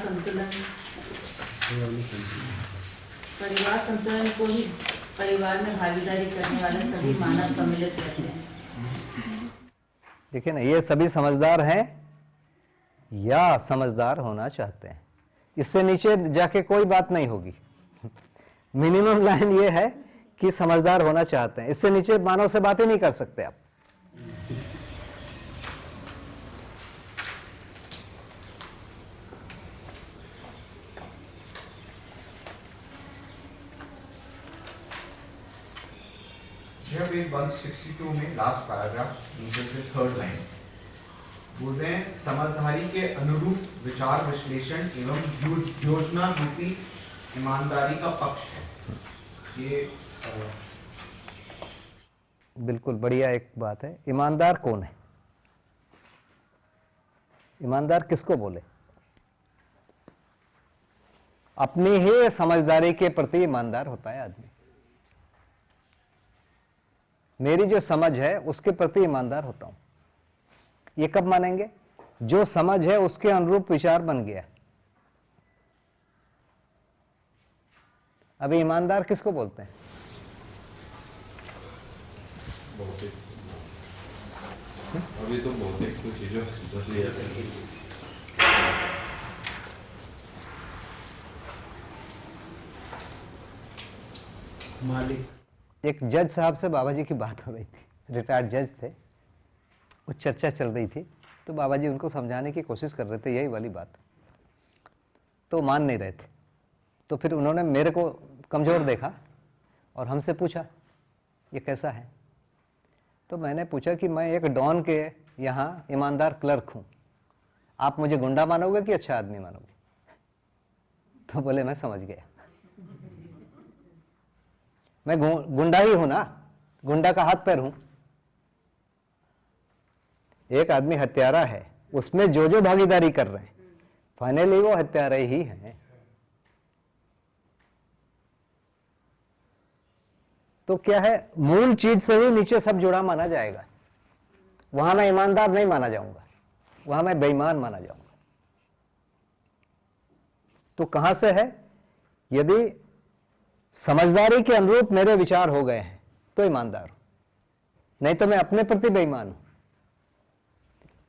संतुलन को ही परिवार में भागीदारी करने वाले सभी मानव सम्मिलित रहते हैं। देखिए ना, ये सभी समझदार हैं या समझदार होना चाहते हैं। इससे नीचे जाके कोई बात नहीं होगी। मिनिमम लाइन ये है कि समझदार होना चाहते हैं, इससे नीचे मानव से बात ही नहीं कर सकते आप। यह पेज 162 में लास्ट पैराग्राफ नीचे से 3rd लाइन बोल रहे हैं, समझदारी के अनुरूप विचार विश्लेषण एवं योजना रूपी ईमानदारी का पक्ष है। ये बिल्कुल बढ़िया एक बात है। ईमानदार कौन है? ईमानदार किसको बोले? अपनी ही समझदारी के प्रति ईमानदार होता है आदमी। मेरी जो समझ है उसके प्रति ईमानदार होता हूं। ये कब मानेंगे? जो समझ है उसके अनुरूप विचार बन गया। अभी ईमानदार किसको बोलते हैं? भौतिक, अभी तो भौतिक कुछ चीजों बदली जाती है। मालिक। एक जज साहब से बाबा जी की बात हो रही थी, रिटायर्ड जज थे, वो चर्चा चल रही थी, तो बाबा जी उनको समझाने की कोशिश कर रहे थे यही वाली बात, तो मान नहीं रहे थे। तो फिर उन्होंने मेरे को कमज़ोर देखा और हमसे पूछा ये कैसा है। तो मैंने पूछा कि मैं एक डॉन के यहाँ ईमानदार क्लर्क हूँ, आप मुझे गुंडा मानोगे कि अच्छा आदमी मानोगे? तो बोले मैं समझ गया, मैं गुंडा ही हूं ना, गुंडा का हाथ पैर हूं। एक आदमी हत्यारा है, उसमें जो जो भागीदारी कर रहे हैं फाइनली वो हत्यारे ही हैं। तो क्या है, मूल चीज से ही नीचे सब जुड़ा माना जाएगा। वहां मैं ईमानदार नहीं माना जाऊंगा, वहां मैं बेईमान माना जाऊंगा। तो कहां से है? यदि समझदारी के अनुरूप मेरे विचार हो गए हैं तो ईमानदार हूं, नहीं तो मैं अपने प्रति बेईमान हूं।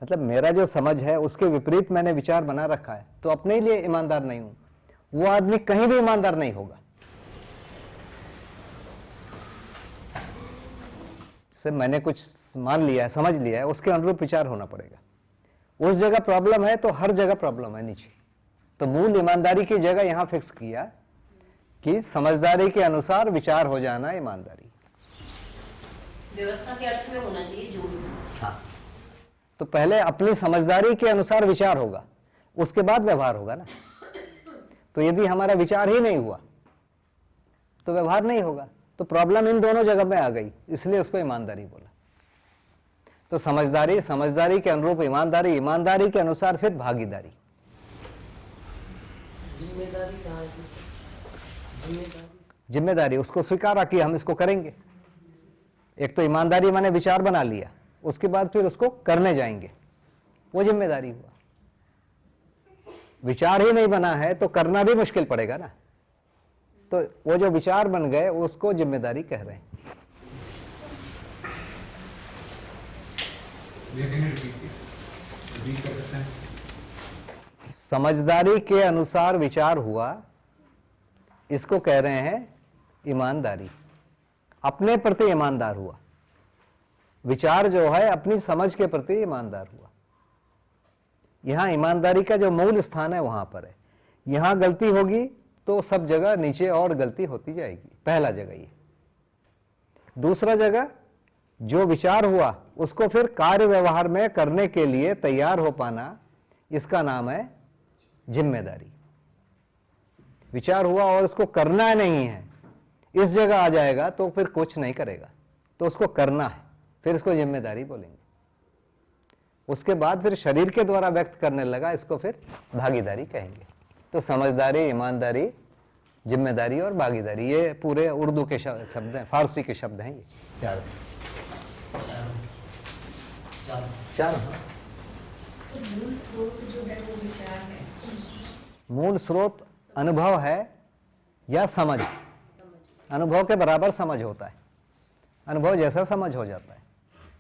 मतलब मेरा जो समझ है उसके विपरीत मैंने विचार बना रखा है, तो अपने लिए ईमानदार नहीं हूं। वो आदमी कहीं भी ईमानदार नहीं होगा। से मैंने कुछ मान लिया है, समझ लिया है, उसके अनुरूप विचार होना पड़ेगा। उस जगह प्रॉब्लम है तो हर जगह प्रॉब्लम है नीचे। तो मूल ईमानदारी की जगह यहां फिक्स किया कि समझदारी के अनुसार विचार हो जाना ईमानदारी। व्यवस्था के अर्थ में होना चाहिए जो भी। हाँ, तो पहले अपनी समझदारी के अनुसार विचार होगा, उसके बाद व्यवहार होगा ना। तो यदि हमारा विचार ही नहीं हुआ तो व्यवहार नहीं होगा। तो प्रॉब्लम इन दोनों जगह में आ गई, इसलिए उसको ईमानदारी बोला। तो समझदारी, समझदारी के अनुरूप ईमानदारी, ईमानदारी के अनुसार फिर भागीदारी। जिम्मेदारी कहाँ है? जिम्मेदारी उसको स्वीकारा कि हम इसको करेंगे। एक तो ईमानदारी मैंने विचार बना लिया, उसके बाद फिर उसको करने जाएंगे, वो जिम्मेदारी हुआ। विचार ही नहीं बना है तो करना भी मुश्किल पड़ेगा ना। तो वो जो विचार बन गए उसको जिम्मेदारी कह रहे हैं। समझदारी के अनुसार विचार हुआ, इसको कह रहे हैं ईमानदारी। अपने प्रति ईमानदार हुआ, विचार जो है अपनी समझ के प्रति ईमानदार हुआ। यहां ईमानदारी का जो मूल स्थान है वहां पर है। यहां गलती होगी तो सब जगह नीचे और गलती होती जाएगी। पहला जगह ये। दूसरा जगह जो विचार हुआ उसको फिर कार्य व्यवहार में करने के लिए तैयार हो पाना, इसका नाम है जिम्मेदारी। विचार हुआ और उसको करना नहीं है, इस जगह आ जाएगा तो फिर कुछ नहीं करेगा, तो उसको करना है, फिर इसको जिम्मेदारी बोलेंगे। उसके बाद फिर शरीर के द्वारा व्यक्त करने लगा, इसको फिर भागीदारी कहेंगे। तो समझदारी, ईमानदारी, जिम्मेदारी और भागीदारी, ये पूरे उर्दू के शब्द हैं, फारसी के शब्द हैं ये चार। मूल स्रोत जो है वो विचार है। मूल स्रोत अनुभव है या समझ। अनुभव के बराबर समझ होता है, अनुभव जैसा समझ हो जाता है।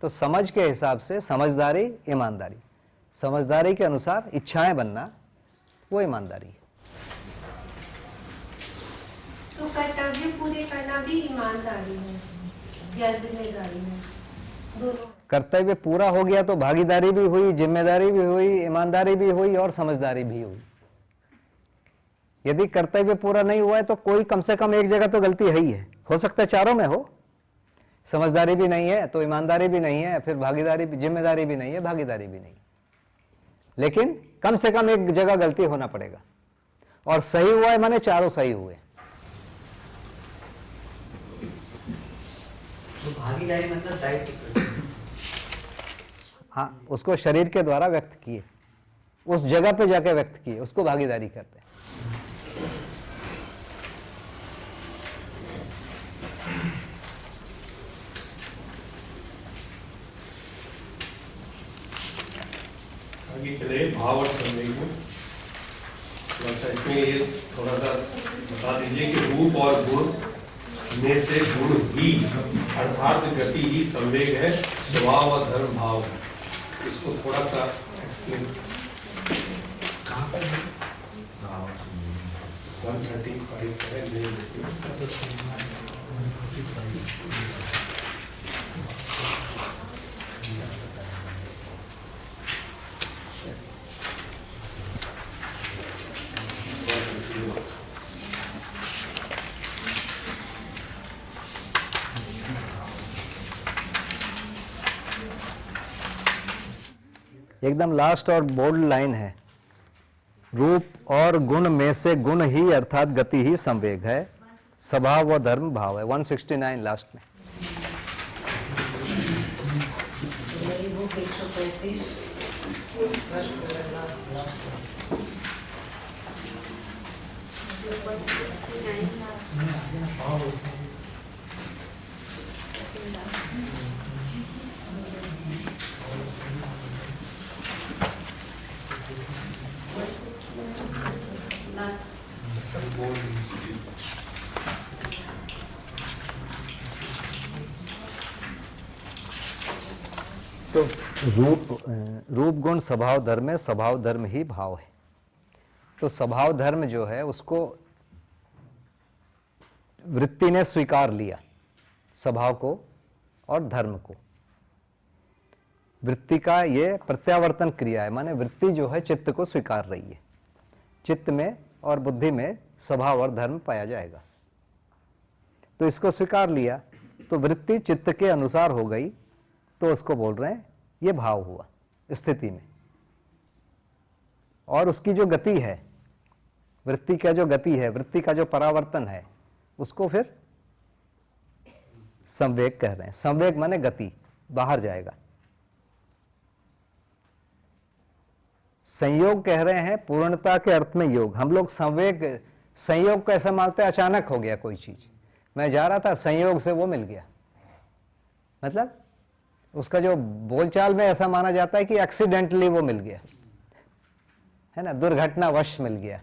तो समझ के हिसाब से समझदारी, ईमानदारी। समझदारी के अनुसार इच्छाएं बनना, वो ईमानदारी है। तो कर्तव्य पूरे करना भी ईमानदारी है या जिम्मेदारी है? दोनों। कर्तव्य पूरा हो गया तो भागीदारी भी हुई, जिम्मेदारी भी हुई, ईमानदारी भी हुई और समझदारी भी हुई। यदि कर्तव्य पूरा नहीं हुआ है तो कोई कम से कम एक जगह तो गलती है ही है। हो सकता है चारों में हो। समझदारी भी नहीं है तो ईमानदारी भी नहीं है, फिर भागीदारी भी, जिम्मेदारी भी नहीं है, भागीदारी भी नहीं। लेकिन कम से कम एक जगह गलती होना पड़ेगा। और सही हुआ है माने चारों सही हुए। तो भागीदारी मतलब दायित्व। हाँ, उसको शरीर के द्वारा व्यक्त किए, उस जगह पे जाके व्यक्त किए, उसको भागीदारी कहते हैं। आगे चले भाव और संवेग में। थोड़ा सा इसमें ये थोड़ा सा बता दीजिए कि रूप और गुण में से गुण ही अर्थात गति ही संवेग है, स्वभाव और धर्म भाव है। इसको थोड़ा सा एक्सप्लेन। 135 है। एकदम लास्ट और बोल्ड लाइन है, रूप और गुण में से गुण ही अर्थात गति ही संवेग है, स्वभाव व धर्म भाव है। 169 लास्ट में। तो रूप गुण स्वभाव धर्म है, स्वभाव धर्म ही भाव है। तो स्वभाव धर्म जो है उसको वृत्ति ने स्वीकार लिया, स्वभाव को और धर्म को। वृत्ति का ये प्रत्यावर्तन क्रिया है, माने वृत्ति जो है चित्त को स्वीकार रही है। चित्त में और बुद्धि में स्वभाव और धर्म पाया जाएगा। तो इसको स्वीकार लिया तो वृत्ति चित्त के अनुसार हो गई, तो उसको बोल रहे हैं ये भाव हुआ स्थिति में। और उसकी जो गति है, वृत्ति का जो गति है, वृत्ति का जो परावर्तन है, उसको फिर संवेग कह रहे हैं। संवेग माने गति, बाहर जाएगा। संयोग कह रहे हैं पूर्णता के अर्थ में योग। हम लोग संवेग संयोग को ऐसा मानते हैं अचानक हो गया कोई चीज, मैं जा रहा था संयोग से वो मिल गया, मतलब उसका जो बोलचाल में ऐसा माना जाता है कि एक्सीडेंटली वो मिल गया, है ना, दुर्घटनावश मिल गया,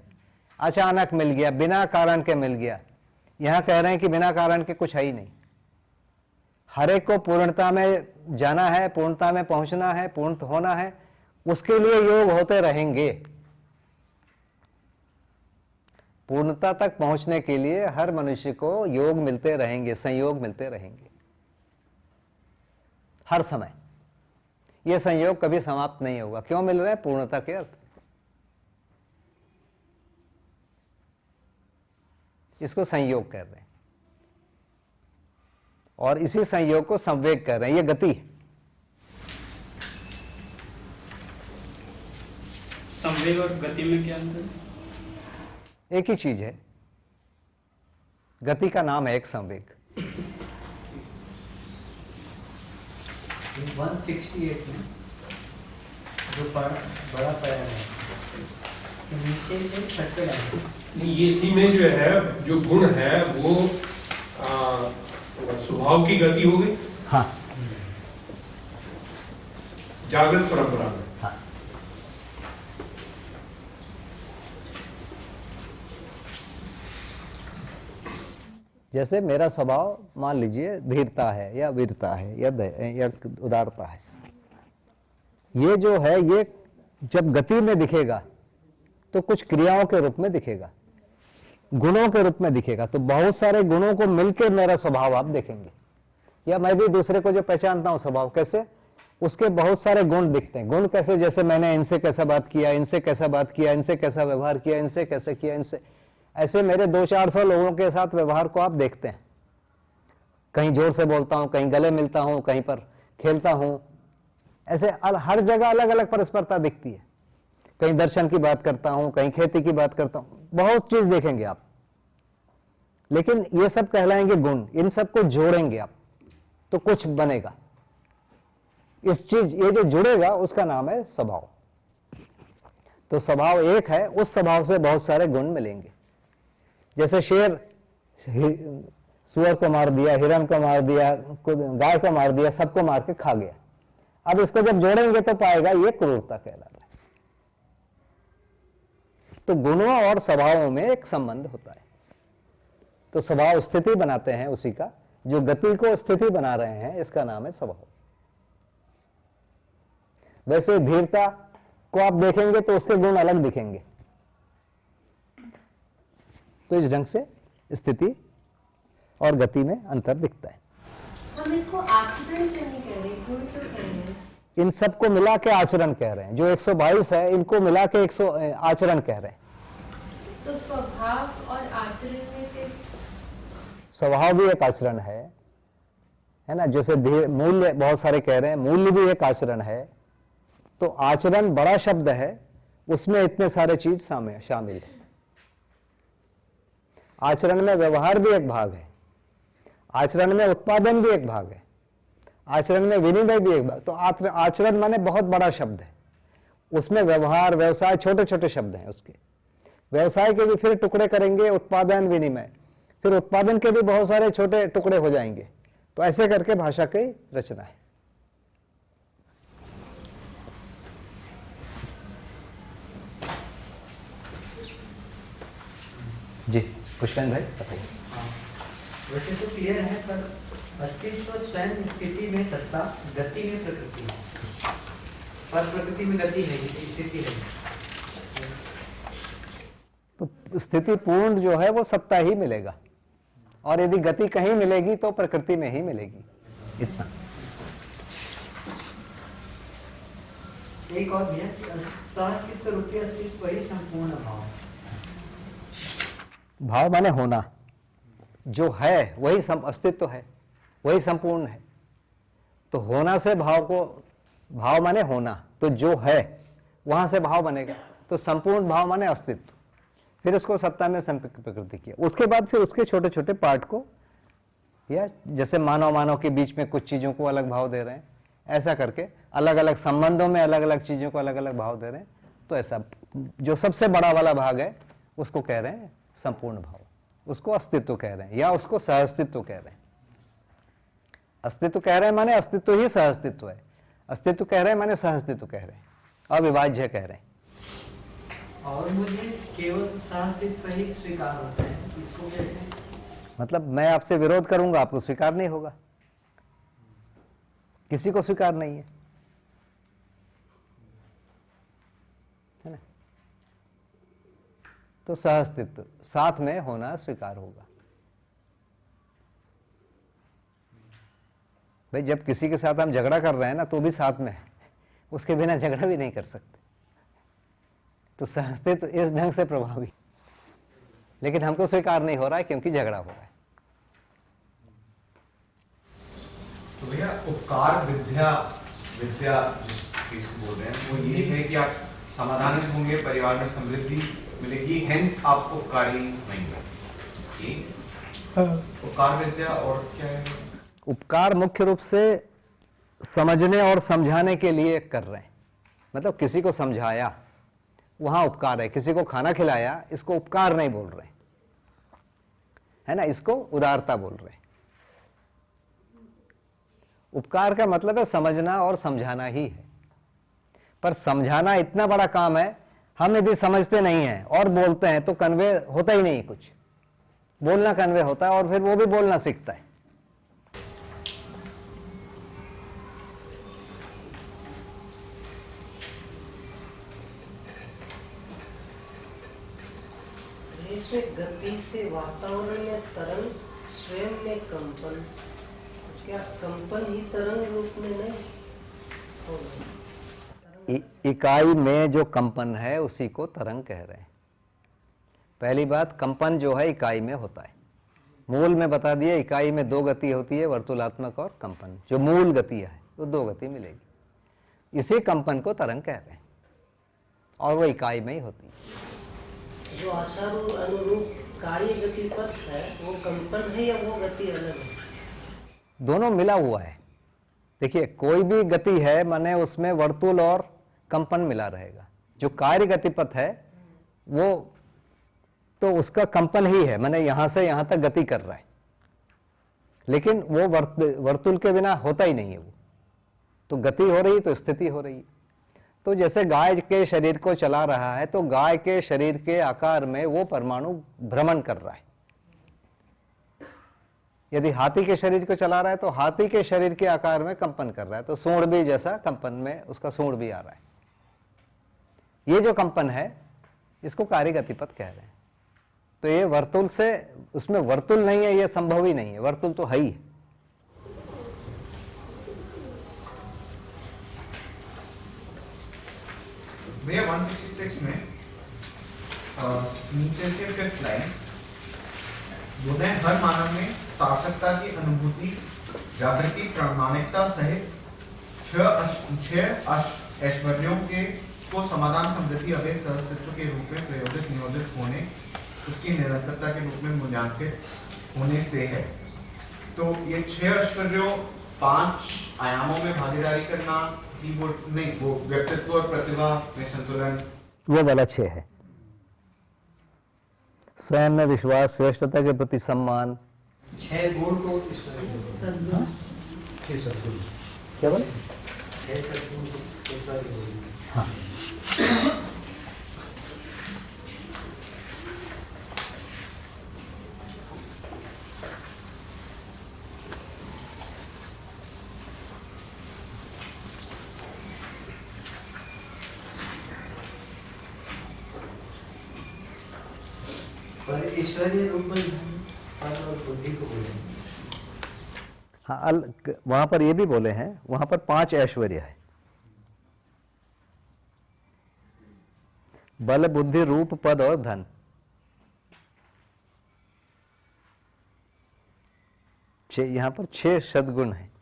अचानक मिल गया, बिना कारण के मिल गया। यहां कह रहे हैं कि बिना कारण के कुछ है ही नहीं। हर एक को पूर्णता में जाना है, पूर्णता में पहुंचना है, पूर्ण होना है, उसके लिए योग होते रहेंगे। पूर्णता तक पहुंचने के लिए हर मनुष्य को योग मिलते रहेंगे, संयोग मिलते रहेंगे हर समय। यह संयोग कभी समाप्त नहीं होगा। क्यों मिल रहा है? पूर्णता के अर्थ। इसको संयोग कह रहे हैं और इसी संयोग को संवेग कह रहे हैं। यह गति है। संवेग और गति में क्या अंतर है? एक ही चीज है। गति का नाम है एक संवेग। 168 में जो बड़ा पैरा है उसके नीचे से छठे लाइन, ये इसी में जो है जो गुण है वो स्वभाव की गति हो गई। हाँ, जागृत परंपरा में। हाँ। जैसे मेरा स्वभाव मान लीजिए धीरता है या वीरता है या उदारता है, ये जो है ये जब गति में दिखेगा तो कुछ क्रियाओं के रूप में दिखेगा, गुणों के रूप में दिखेगा। तो बहुत सारे गुणों को मिलकर मेरा स्वभाव आप देखेंगे, या मैं भी दूसरे को जो पहचानता हूं स्वभाव कैसे, उसके बहुत सारे गुण दिखते हैं। गुण कैसे? जैसे मैंने इनसे कैसा बात किया, इनसे कैसा बात किया, इनसे कैसा व्यवहार किया, इनसे कैसे किया, इनसे ऐसे मेरे 200-400 लोगों के साथ व्यवहार को आप देखते हैं। कहीं जोर से बोलता हूं, कहीं गले मिलता हूं, कहीं पर खेलता हूं, ऐसे हर जगह अलग अलग परस्परता दिखती है। कहीं दर्शन की बात करता हूं, कहीं खेती की बात करता हूं, बहुत चीज देखेंगे आप। लेकिन ये सब कहलाएंगे गुण। इन सबको जोड़ेंगे आप तो कुछ बनेगा। इस चीज ये जो जुड़ेगा उसका नाम है स्वभाव। तो स्वभाव एक है, उस स्वभाव से बहुत सारे गुण मिलेंगे। जैसे शेर सुअर को मार दिया, हिरण को मार दिया, गाय को मार दिया, सबको मार के खा गया। अब इसको जब जोड़ेंगे तो पाएगा ये क्रूरता कहलाता है। तो गुणों और स्वभावों में एक संबंध होता है। तो स्वभाव स्थिति बनाते हैं उसी का, जो गति को स्थिति बना रहे हैं इसका नाम है स्वभाव। वैसे धीरता को आप देखेंगे तो उसके गुण अलग दिखेंगे। तो इस ढंग से स्थिति और गति में अंतर दिखता है। हम इसको आचरण क्यों नहीं कह रहे, गुण क्यों कह रहे हैं? इन सबको मिला के आचरण कह रहे हैं। जो 122 है इनको मिला के 100 आचरण कह रहे हैं। तो स्वभाव और आचरण में फिर स्वभाव भी एक आचरण है ना। जैसे मूल्य बहुत सारे कह रहे हैं, मूल्य भी एक आचरण है। तो आचरण बड़ा शब्द है, उसमें इतने सारे चीज शामिल है। आचरण में व्यवहार भी एक भाग है, आचरण में उत्पादन भी एक भाग है, आचरण में विनिमय भी एक भाग। तो आचरण माने बहुत बड़ा शब्द है, उसमें व्यवहार व्यवसाय छोटे छोटे शब्द हैं। उसके व्यवसाय के भी फिर टुकड़े करेंगे, उत्पादन विनिमय, फिर उत्पादन के भी बहुत सारे छोटे टुकड़े हो जाएंगे। तो ऐसे करके भाषा की रचना है। जी पुष्पेंद्र भाई बताइए। वैसे तो क्लियर है, पर अस्तित्व स्वयं स्थिति में सत्ता, गति में प्रकृति है। पर प्रकृति में गति है, स्थिति है। तो स्थिति पूर्ण जो है वो सत्ता ही मिलेगा, और यदि गति कहीं मिलेगी तो प्रकृति में ही मिलेगी। इतना। एक और भी है, सहअस्तित्व रूपी अस्तित्व ही संपूर्ण भाव। भाव माने होना, जो है वही अस्तित्व है, वही संपूर्ण है। तो होना से भाव को, भाव माने होना, तो जो है वहां से भाव बनेगा। तो संपूर्ण भाव माने अस्तित्व। फिर उसको सत्ता में प्रकृति किया, उसके बाद फिर उसके छोटे छोटे पार्ट को, या जैसे मानव के बीच में कुछ चीजों को अलग भाव दे रहे हैं, ऐसा करके अलग अलग संबंधों में अलग अलग चीजों को अलग अलग भाव दे रहे हैं। तो ऐसा जो सबसे बड़ा वाला भाग है उसको कह रहे हैं संपूर्ण भाव, उसको अस्तित्व कह रहे हैं, या उसको सहअस्तित्व कह रहे हैं। अस्तित्व कह रहे हैं माने अस्तित्व ही सहअस्तित्व है, अस्तित्व कह रहे हैं माने सहअस्तित्व कह रहे हैं, अविभाज्य कह रहे हैं। और मुझे केवल सहअस्तित्व ही स्वीकार होता है, इसको कैसे? मतलब मैं आपसे विरोध करूंगा, आपको स्वीकार नहीं होगा, किसी को स्वीकार नहीं है ना। तो सहअस्तित्व साथ में होना स्वीकार होगा। भाई जब किसी के साथ हम झगड़ा कर रहे हैं ना, तो भी साथ में है, उसके बिना झगड़ा भी नहीं कर सकते। तो सहअस्तित्व इस ढंग से प्रभावी, लेकिन हमको स्वीकार नहीं हो रहा है क्योंकि झगड़ा हो रहा है। तो भैया उपकार विद्या जिस चीज को बोल रहे हैं वो ये है कि आप समाधानित होंगे, परिवार में समृद्धि मिलेगी, हेंस आप उपकारी नहीं। उपकार विद्या और क्या है? उपकार मुख्य रूप से समझने और समझाने के लिए कर रहे हैं। मतलब किसी को समझाया, वहां उपकार है। किसी को खाना खिलाया, इसको उपकार नहीं बोल रहे है ना, इसको उदारता बोल रहे हैं। उपकार का मतलब है समझना और समझाना ही है। पर समझाना इतना बड़ा काम है, हम यदि समझते नहीं हैं और बोलते हैं तो कन्वे होता ही नहीं कुछ। बोलना कन्वे होता है और फिर वो भी बोलना सीखता है। इसमें गति से वातावरण में तरंग, स्वयं में कंपन, क्या कंपन ही तरंग रूप में नहीं होगा? इकाई में जो कंपन है उसी को तरंग कह रहे हैं। पहली बात, कंपन जो है इकाई में होता है। मूल में बता दिया, इकाई में दो गति होती है, वर्तुलात्मक और कंपन। जो मूल गति है वो दो गति मिलेगी, इसी कंपन को तरंग कह रहे हैं, और वो इकाई में ही होती है। जो आसारू अनुरूप कार्य गति पथ है वो कंपन है या वो गति अलग है? दोनों मिला हुआ है। देखिए कोई भी गति है माने उसमें वर्तुल और कंपन मिला रहेगा। जो कार्य गतिपथ है वो तो उसका कंपन ही है, माने यहां से यहां तक गति कर रहा है, लेकिन वो वर्तुल के बिना होता ही नहीं है। वो तो गति हो रही तो स्थिति हो रही है। तो जैसे गाय के शरीर को चला रहा है, तो गाय के शरीर के आकार में वो परमाणु भ्रमण कर रहा है। यदि हाथी के शरीर को चला रहा है तो हाथी के शरीर के आकार में कंपन कर रहा है, तो सूंड भी जैसा कंपन में उसका सूंड भी आ रहा है। ये जो कंपन है इसको कार्यगतिपथ कह रहे हैं। तो ये वर्तुल से, उसमें वर्तुल नहीं है ये संभव ही नहीं है, वर्तुल तो है ही। भैया 166 में नीचे से 5th लाइन बोलते हैं, हर मानव में सार्थकता की अनुभूति, जागृति, प्रामाणिकता सहित 6 ऐश्वर्यों के को समाधान, समृद्धि, अभय, सहअस्तित्व के रूप में प्रयोजित नियोजित होने, उसकी निरंतरता के रूप में मूल्यांकित होने से है। तो ये 6 ऐश्वर्यों 5 आयामों में भागीदारी करना ही वो नहीं, वो व्यक्तित्व और प्रतिभा में संतुलन, वो वाला 6 है। स्वयं में विश्वास, श्रेष्ठता के प्रति सम्मान, 6 गुण को सद्गुण, 6 सद्गुण, क्या बोले? 6 सद्गुण को ईश्वरीय गुण। हाँ। पर ईश्वरीय रूप में पद और बुद्धि को बोले। हाँ, वहां पर ये भी बोले हैं, वहां पर 5 ऐश्वर्य है। बल, बुद्धि, रूप, पद और धन। यहां पर 6 सद्गुण है।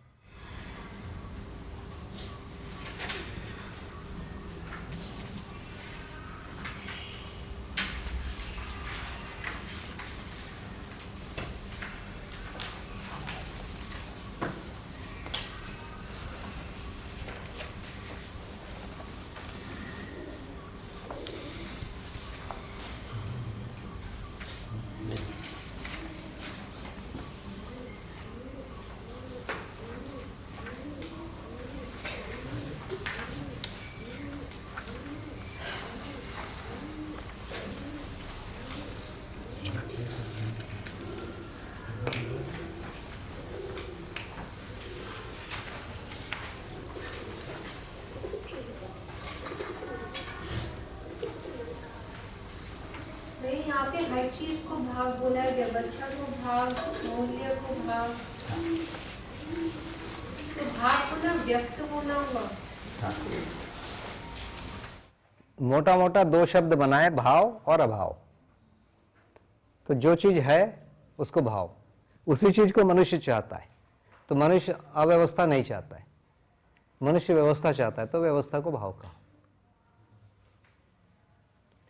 यहाँ पे हर चीज को भाव बोला है, व्यवस्था को भाव, मूल्य को भाव, तो भाव को ना व्यक्त होना हुआ। मोटा मोटा 2 शब्द बनाए, भाव और अभाव। तो जो चीज है उसको भाव, उसी चीज को मनुष्य चाहता है। तो मनुष्य अव्यवस्था नहीं चाहता है, मनुष्य व्यवस्था चाहता है, तो व्यवस्था को भाव कहा।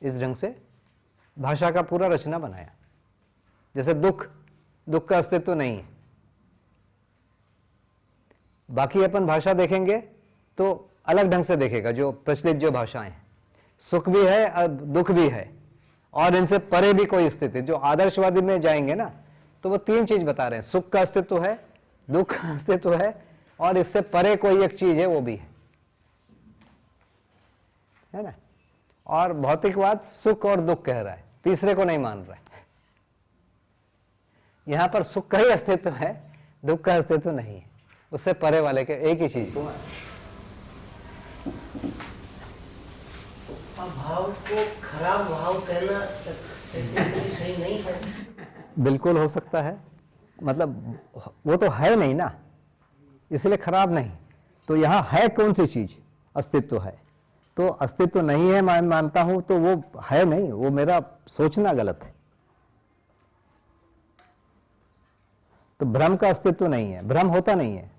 इस ढंग से भाषा का पूरा रचना बनाया। जैसे दुख, दुख का अस्तित्व तो नहीं है। बाकी अपन भाषा देखेंगे तो अलग ढंग से देखेगा, जो प्रचलित जो भाषाएं हैं। सुख भी है और दुख भी है, और इनसे परे भी कोई स्थिति। जो आदर्शवादी में जाएंगे ना, तो वो 3 चीज बता रहे हैं, सुख का अस्तित्व है, दुख का अस्तित्व है, और इससे परे कोई एक चीज है, वो भी है ना। और भौतिकवाद सुख और दुख कह रहा है, तीसरे को नहीं मान रहा है। यहां पर सुख का ही अस्तित्व है, दुख का अस्तित्व नहीं है, उससे परे वाले के एक ही चीज को। भाव को खराब भाव कहना सही नहीं है। बिल्कुल हो सकता है, मतलब वो तो है नहीं ना, इसलिए खराब नहीं। तो यहां है कौन सी चीज? अस्तित्व है। तो अस्तित्व नहीं है मैं मानता हूं, तो वो है नहीं, वो मेरा सोचना गलत है। तो भ्रम का अस्तित्व नहीं है, भ्रम होता नहीं है।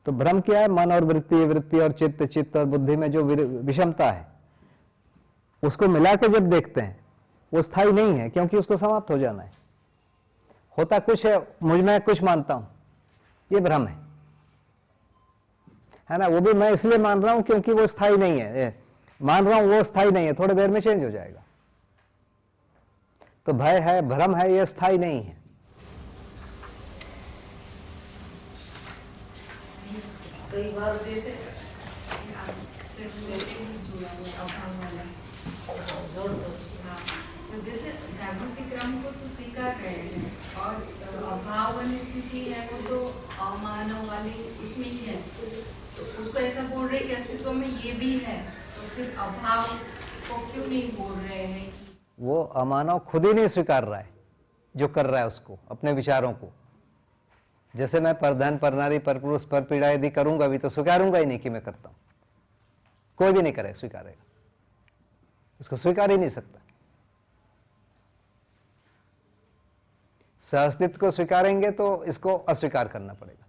तो भ्रम क्या है? मन और वृत्ति, वृत्ति और चित्त, चित्त और बुद्धि में जो विषमता है, उसको मिला के जब देखते हैं, वो स्थायी नहीं है, क्योंकि उसको समाप्त हो जाना है। होता कुछ है, मुझ में कुछ मानता हूं, ये भ्रम है ना। वो भी मैं इसलिए मान रहा हूं क्योंकि वो स्थायी नहीं है, मान रहा हूं वो स्थायी नहीं है, थोड़ी देर में चेंज हो जाएगा। तो भय है, भ्रम है, ये स्थायी नहीं है। कई बार से रिलेटेड ही जुड़ा हुआ है, अभाव वाला। हाँ, तो जैसे जागृति क्रम को तो स्वीकार रहे हैं और अभाव वाली स्थिति है वो तो अमानव वाली उसमें ही है, तो उसको ऐसा बोल रहे कि अस्तित्व में ये भी है, तो फिर अभाव को क्यों नहीं बोल रहे हैं? वो अमानव खुद ही नहीं स्वीकार रहा है जो कर रहा है उसको, अपने विचारों को। जैसे मैं परधन, परनारी, परपुरुष, पर पीड़ा यदि करूंगा भी तो स्वीकारूंगा ही नहीं कि मैं करता हूं। कोई भी नहीं करे स्वीकारेगा, उसको स्वीकार ही नहीं सकता। सहअस्तित्व को स्वीकारेंगे तो इसको अस्वीकार करना पड़ेगा।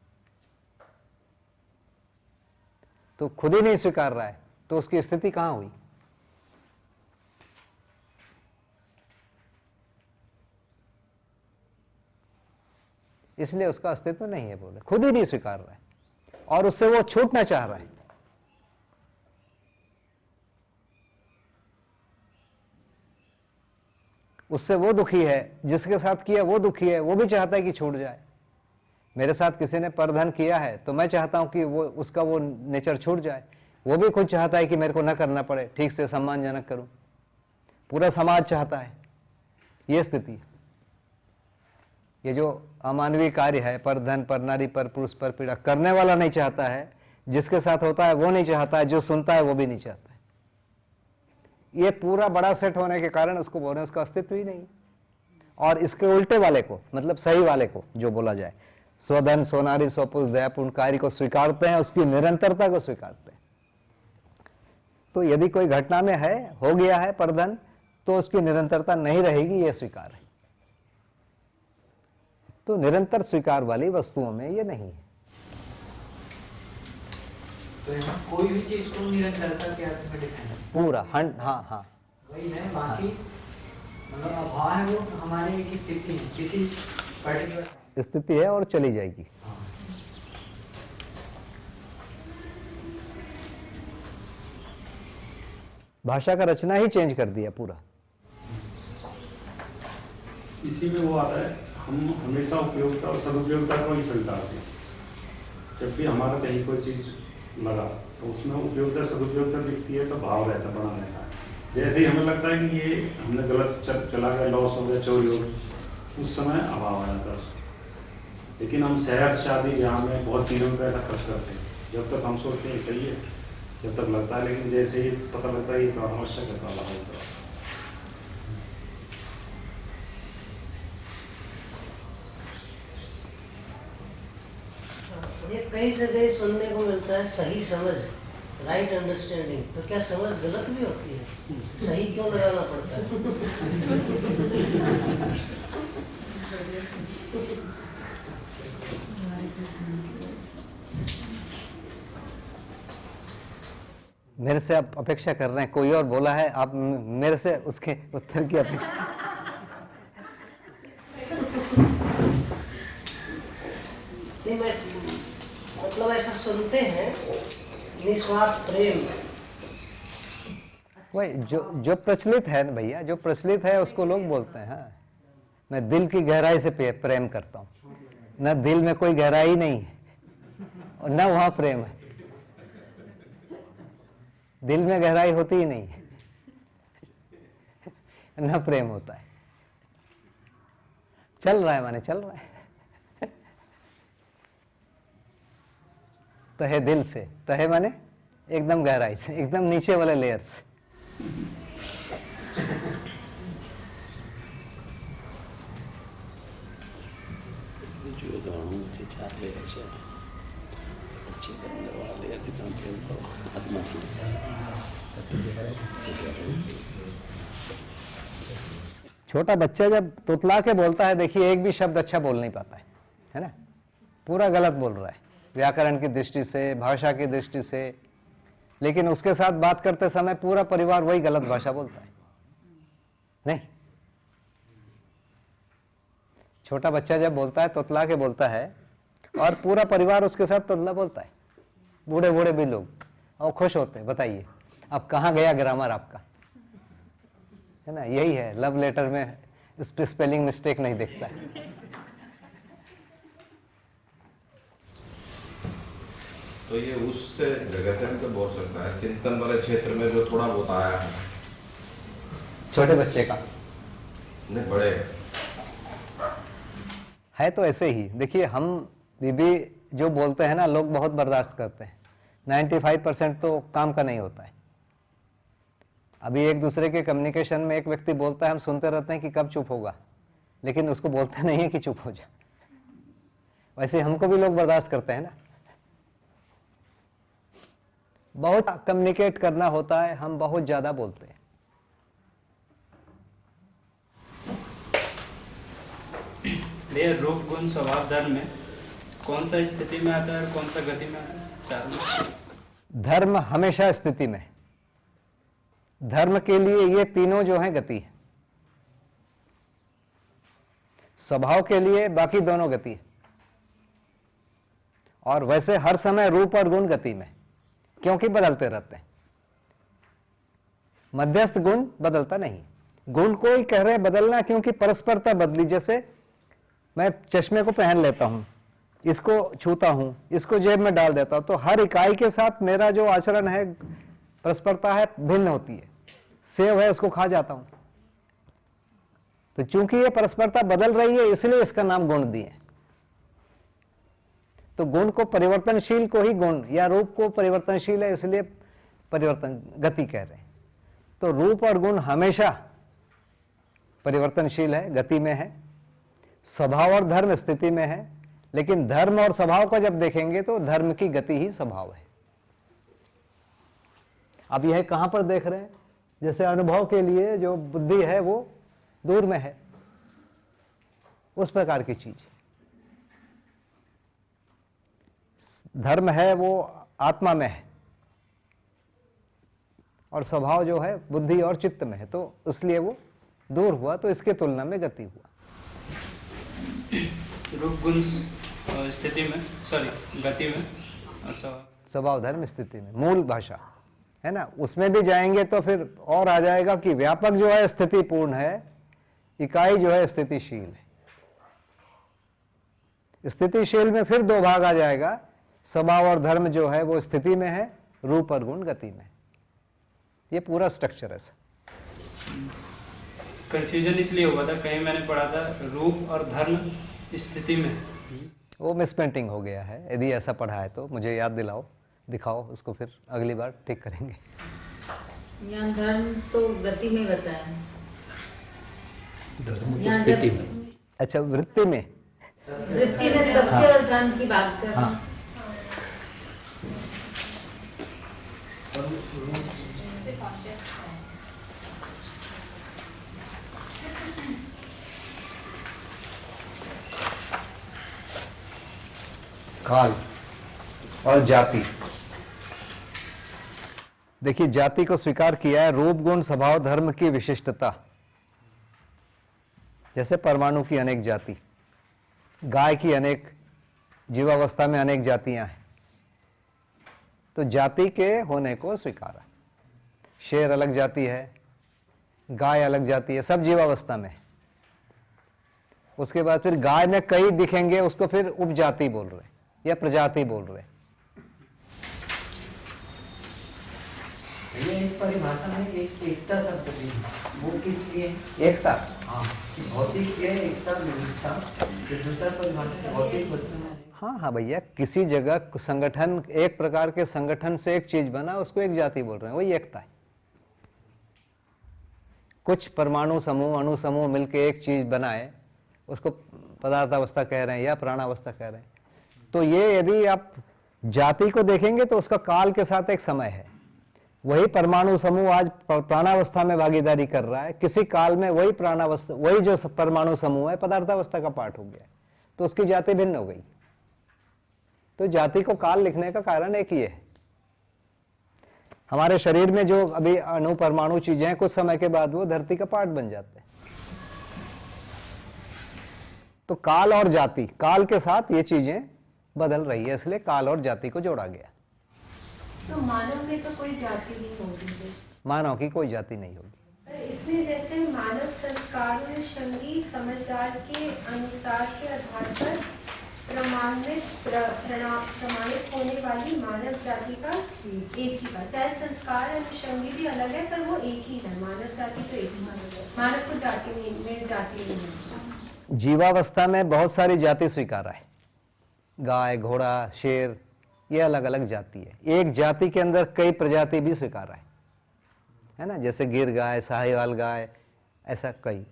तो खुद ही नहीं स्वीकार रहा है तो उसकी स्थिति कहां हुई? इसलिए उसका अस्तित्व नहीं है, बोले खुद ही नहीं स्वीकार रहा है और उससे वो छूटना चाह रहा है। उससे वो दुखी है, जिसके साथ किया वो दुखी है, वो भी चाहता है कि छूट जाए। मेरे साथ किसी ने परधन किया है तो मैं चाहता हूं कि वो उसका वो नेचर छूट जाए। वो भी खुद चाहता है कि मेरे को ना करना पड़े, ठीक से सम्मानजनक करूं। पूरा समाज चाहता है, ये स्थिति है। ये जो अमानवीय कार्य है, पर धन, पर नारी, पर पुरुष, पर पीड़ा, करने वाला नहीं चाहता है, जिसके साथ होता है वो नहीं चाहता है, जो सुनता है वो भी नहीं चाहता है। ये पूरा बड़ा सेट होने के कारण उसको बोलने उसका अस्तित्व ही नहीं। और इसके उल्टे वाले को, मतलब सही वाले को जो बोला जाए, स्वधन, स्वनारी, स्वपुरुष, दयापूर्ण कार्य को स्वीकारते हैं, उसकी निरंतरता को स्वीकारते हैं। तो यदि कोई घटना में है, हो गया है परधन, तो उसकी निरंतरता नहीं रहेगी, यह स्वीकार है। तो निरंतर स्वीकार वाली वस्तुओं में ये नहीं है। तो यहाँ कोई भी चीज को निरंतरता के अर्थ में डिफाइन पूरा हाँ वही है। बाकी मतलब अभाव है वो हमारी एक स्थिति है, किसी पर्टिकुलर स्थिति है और चली जाएगी। भाषा का रचना ही चेंज कर दिया पूरा। इसी में वो आता है, हम हमेशा उपयोगिता और सदुपयोगिता को ही स्वीकारते हैं। जब भी हमारा कहीं कोई चीज लगा तो उसमें उपयोगिता सदुपयोगिता दिखती है तो भाव रहता, बना रहता है। जैसे ही हमें लगता है कि ये हमने गलत चला गया, लॉस हो गया, चोरी हो गई, उस समय अभाव आ जाता है उसको। लेकिन हम शहर, शादी, ब्याह में बहुत चीज़ों में पैसा खर्च करते हैं, जब तक हम सोचते हैं सही है, जब तक लगता है, लेकिन जैसे ही पता लगता है ये तो आवश्यक है, तो अभाव होता है। ये कई जगह सुनने को मिलता है सही समझ, राइट अंडरस्टैंडिंग। तो क्या समझ गलत भी होती है? सही क्यों लगाना पड़ता है? मेरे से आप अपेक्षा कर रहे हैं, कोई और बोला है, आप मेरे से उसके उत्तर की अपेक्षा। नहीं, मैं मतलब ऐसा सुनते हैं निस्वार्थ प्रेम। वही जो प्रचलित है ना भैया, जो प्रचलित है उसको लोग बोलते हैं। हाँ, मैं दिल की गहराई से प्रेम करता हूँ। न दिल में कोई गहराई नहीं है और न वहां प्रेम है। दिल में गहराई होती ही नहीं है, न प्रेम होता है। चल रहा है माने चल रहा है। तहे दिल से, तहे माने एकदम गहराई से, एकदम नीचे वाले लेयर से। छोटा बच्चा जब तुतला के बोलता है, देखिए एक भी शब्द अच्छा बोल नहीं पाता है ना, पूरा गलत बोल रहा है व्याकरण की दृष्टि से, भाषा की दृष्टि से। लेकिन उसके साथ बात करते समय पूरा परिवार वही गलत भाषा बोलता है। नहीं, छोटा बच्चा जब बोलता है तुतला के बोलता है और पूरा परिवार उसके साथ तुतला बोलता है, बूढ़े बूढ़े भी लोग, और खुश होते हैं। बताइए अब कहाँ गया ग्रामर आपका, है ना। यही है, लव लेटर में स्पेलिंग मिस्टेक नहीं दिखता है। तो ये उस जगह से भी तो बोल सकता है, चिंतन वाले क्षेत्र में जो थोड़ा बहुत आया है। छोटे बच्चे का नहीं, बड़े है तो ऐसे ही। देखिए हम भी जो बोलते हैं ना, लोग बहुत बर्दाश्त करते हैं। 95% तो काम का नहीं होता है। अभी एक दूसरे के कम्युनिकेशन में एक व्यक्ति बोलता है, हम सुनते रहते हैं कि कब चुप होगा, लेकिन उसको बोलते नहीं है कि चुप हो जा। वैसे हमको भी लोग बर्दाश्त करते हैं ना। बहुत कम्युनिकेट करना होता है, हम बहुत ज्यादा बोलते हैं। ये रूप गुण स्वभाव धर्म में कौन सा स्थिति में आता है और कौन सा गति में आता है? चार में धर्म हमेशा स्थिति में। धर्म के लिए ये तीनों जो हैं गति है। स्वभाव के लिए बाकी दोनों गति है। और वैसे हर समय रूप और गुण गति में, क्योंकि बदलते रहते हैं। मध्यस्थ गुण बदलता नहीं। गुण को ही कह रहे बदलना, क्योंकि परस्परता बदली। जैसे मैं चश्मे को पहन लेता हूं, इसको छूता हूं, इसको जेब में डाल देता हूं, तो हर इकाई के साथ मेरा जो आचरण है, परस्परता है, भिन्न होती है। सेव है, उसको खा जाता हूं। तो चूंकि ये परस्परता बदल रही है, इसलिए इसका नाम गुण दिए। तो गुण को, परिवर्तनशील को ही गुण, या रूप को परिवर्तनशील है इसलिए परिवर्तन गति कह रहे हैं। तो रूप और गुण हमेशा परिवर्तनशील है, गति में है। स्वभाव और धर्म स्थिति में है। लेकिन धर्म और स्वभाव को जब देखेंगे तो धर्म की गति ही स्वभाव है। अब यह कहां पर देख रहे हैं? जैसे अनुभव के लिए जो बुद्धि है वो दूर में है, उस प्रकार की चीज। धर्म है वो आत्मा में है, और स्वभाव जो है बुद्धि और चित्त में है, तो इसलिए वो दूर हुआ, तो इसके तुलना में गति हुआ। रूप गुण स्थिति में, सॉरी गति में, और स्वभाव धर्म स्थिति में, मूल भाषा है ना। उसमें भी जाएंगे तो फिर और आ जाएगा कि व्यापक जो है स्थिति पूर्ण है, इकाई जो है स्थितिशील है। स्थितिशील में फिर दो भाग आ जाएगा। स्वभाव और धर्म जो है वो स्थिति में है, रूप और गुण गति में। ये पूरा स्ट्रक्चर है। कंफ्यूजन इसलिए हुआ था, कहीं मैंने पढ़ा था रूप और धर्म स्थिति में, वो मिसप्रिंटिंग हो गया है। यदि ऐसा पढ़ा है तो मुझे याद दिलाओ, दिखाओ उसको, फिर अगली बार ठीक करेंगे। यहाँ धर्म तो गति में बताया है, धर्म तो स्थिति में। अच्छा, वृत्ति में, वृत्ति में सत्य और धर्म की बात कर रहे हैं। काल और जाति। देखिए, जाति को स्वीकार किया है, रूप गुण स्वभाव धर्म की विशिष्टता। जैसे परमाणु की अनेक जाति, गाय की अनेक, जीवावस्था में अनेक जातियां हैं, तो जाति के होने को स्वीकारा। शेर अलग जाति है, गाय अलग जाति है, सब जीवावस्था में है। उसके बाद फिर गाय में कई दिखेंगे, उसको फिर उपजाति बोल रहे या प्रजाति बोल रहे। ये इस परिभाषा में एक एकता शब्द भी है, वो किस लिए? एकता, हाँ, कि भौतिक के एकता विविधता, जो दूसरा परिभाषा भौतिक वस्तु में। हाँ हाँ भैया, किसी जगह संगठन, एक प्रकार के संगठन से एक चीज बना, उसको एक जाति बोल रहे हैं, वही एकता है। कुछ परमाणु समूह, अणु समूह मिलके एक चीज बनाए, उसको पदार्थावस्था कह रहे हैं या प्राणावस्था कह रहे हैं। तो ये यदि आप जाति को देखेंगे तो उसका काल के साथ एक समय है। वही परमाणु समूह आज प्राणावस्था में भागीदारी कर रहा है, किसी काल में वही प्राणावस्था, वही जो परमाणु समूह है पदार्थावस्था का पार्ट हो गया, तो उसकी जाति भिन्न हो गई। तो जाति को काल लिखने का कारण एक ही है। हमारे शरीर में जो अभी अणु परमाणु चीजें हैं, कुछ समय के बाद वो धरती का पार्ट बन जाते हैं। तो काल और जाति, काल के साथ ये चीजें बदल रही है, इसलिए काल और जाति को जोड़ा गया। तो मानव में तो कोई जाति नहीं होगी, मानव की कोई जाति नहीं होगी। इसमें जैसे मानव संस्कार में संगी समझदार के अनुसार के आधार पर प्रमाणित होने वाली मानव जाति का एक ही बात, चाहे संस्कार अनुषंगी भी अलग है पर वो एक ही है। मानव जाति तो एक ही है, मानव को जाति में जाति नहीं है। जीवावस्था में बहुत सारी जाति स्वीकार है, गाय, घोड़ा, शेर, ये अलग अलग जाति है। एक जाति के अंदर कई प्रजाति भी स्वीकार है ना, जैसे गिर गाय, साहिवाल गाय, ऐसा कई।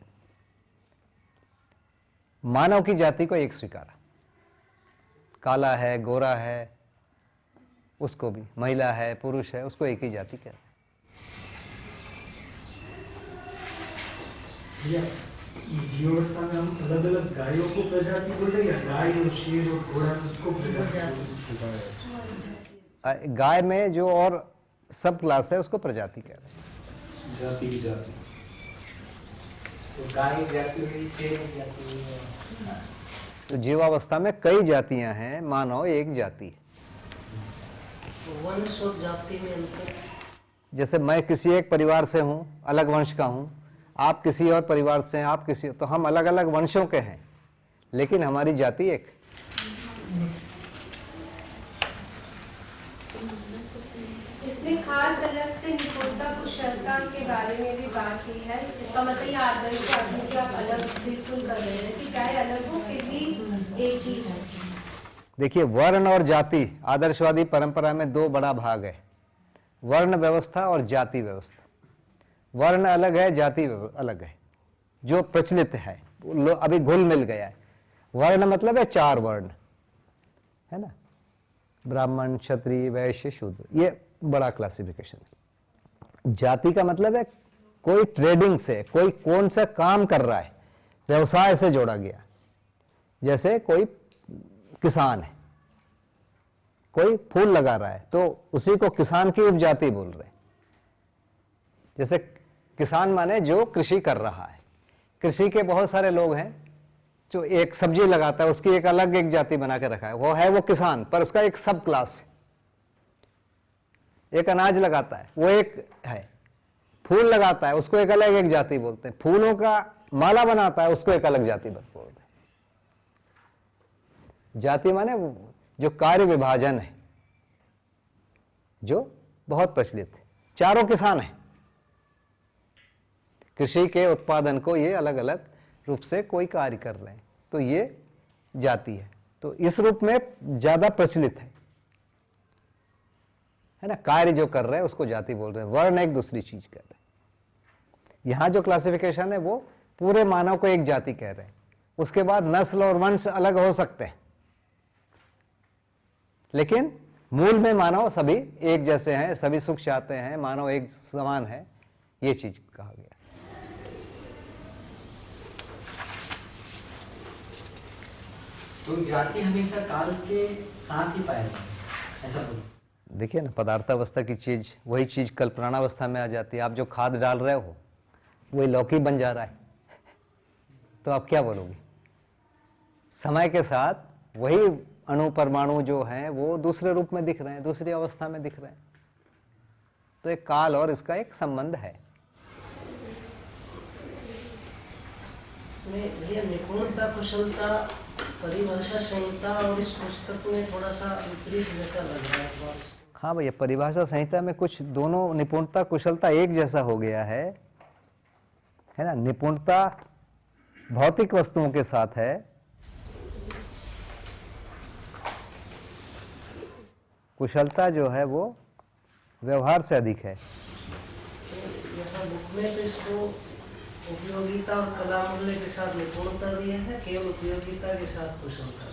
मानव की जाति को एक स्वीकारा, काला है, गोरा है, उसको भी, महिला है, पुरुष है, उसको एक ही जाति कहते हैं। जीवावस्था में हम अलग अलग गायों को प्रजाति बोल रहे हैं, गाय और शेर और घोड़ा उसको प्रजाति? गाय में जो और सब क्लास है उसको प्रजाति कह रहे हैं। जाति की जाति, तो गाय जाति हुई, शेर जाति हुई। तो जीवावस्था में कई जातियां हैं, मानव एक जाति है। वंश और जाति में अंतर? जैसे मैं किसी एक परिवार से हूं, अलग वंश का हूं, आप किसी और परिवार से हैं, आप किसी, तो हम अलग अलग वंशों के हैं, लेकिन हमारी जाति एक। इसमें खास अलग से निपुणता कुशलता के बारे में भी बात की है। इसका मतलब ये आदर्श जाति से आप अलग बिल्कुल कर रहे हैं कि चाहे अलग हो फिर भी एक ही है। देखिए, वर्ण और जाति, आदर्शवादी परंपरा में दो बड़ा भाग है, वर्ण व्यवस्था और जाति व्यवस्था। वर्ण अलग है, जाति अलग है, जो प्रचलित है, अभी घुल मिल गया है। वर्ण मतलब है चार वर्ण, है ना, ब्राह्मण, क्षत्रिय, वैश्य, शूद्र, ये बड़ा क्लासिफिकेशन है। जाति का मतलब है कोई ट्रेडिंग से, कोई कौन सा काम कर रहा है, व्यवसाय से जोड़ा गया। जैसे कोई किसान है, कोई फूल लगा रहा है, तो उसी को किसान की उपजाति बोल रहे हैं। जैसे किसान माने जो कृषि कर रहा है। कृषि के बहुत सारे लोग हैं, जो एक सब्जी लगाता है, उसकी एक अलग एक जाति बना के रखा है, वो किसान, पर उसका एक सब क्लास है। एक अनाज लगाता है, वो एक है। फूल लगाता है, उसको एक अलग एक जाति बोलते हैं। फूलों का माला बनाता है, उसको एक अलग जाति बोलते हैं। जाति माने जो कार्य विभाजन है, जो बहुत प्रचलित है। चारों किसान हैं, कृषि के उत्पादन को ये अलग अलग रूप से कोई कार्य कर रहे हैं, तो ये जाति है। तो इस रूप में ज्यादा प्रचलित है ना, कार्य जो कर रहे हैं उसको जाति बोल रहे हैं। वर्ण एक दूसरी चीज कह रहे हैं। यहां जो क्लासिफिकेशन है वो पूरे मानव को एक जाति कह रहे हैं। उसके बाद नस्ल और वंश अलग हो सकते हैं, लेकिन मूल में मानव सभी एक जैसे हैं, सभी सुख चाहते हैं, मानव एक समान है, ये चीज कहा गया। तो जाति हमेशा काल के साथ ही पाएगा, ऐसा बोलो। देखिए ना, पदार्थावस्था की चीज वही चीज कल प्राणावस्था में आ जाती है। आप जो खाद डाल रहे हो वही लौकी बन जा रहा है, तो आप क्या बोलोगे? समय के साथ वही अणु परमाणु जो हैं वो दूसरे रूप में दिख रहे हैं, दूसरी अवस्था में दिख रहे हैं। तो एक काल और इसका एक संबंध है। इसमें भैया निपुणता कुशलता परिभाषा संहिता और इस पुस्तक में थोड़ा सा विपरीत जैसा लग रहा है। हाँ भैया, परिभाषा संहिता में कुछ दोनों निपुणता कुशलता एक जैसा हो गया है ना। निपुणता भौतिक वस्तुओं के साथ है, कुशलता जो है वो व्यवहार से अधिक है। यहाँ बुक में तो इसको उपयोगिता और कला मूल्य के साथ निपुणता भी है, केवल उपयोगिता के साथ कुशलता।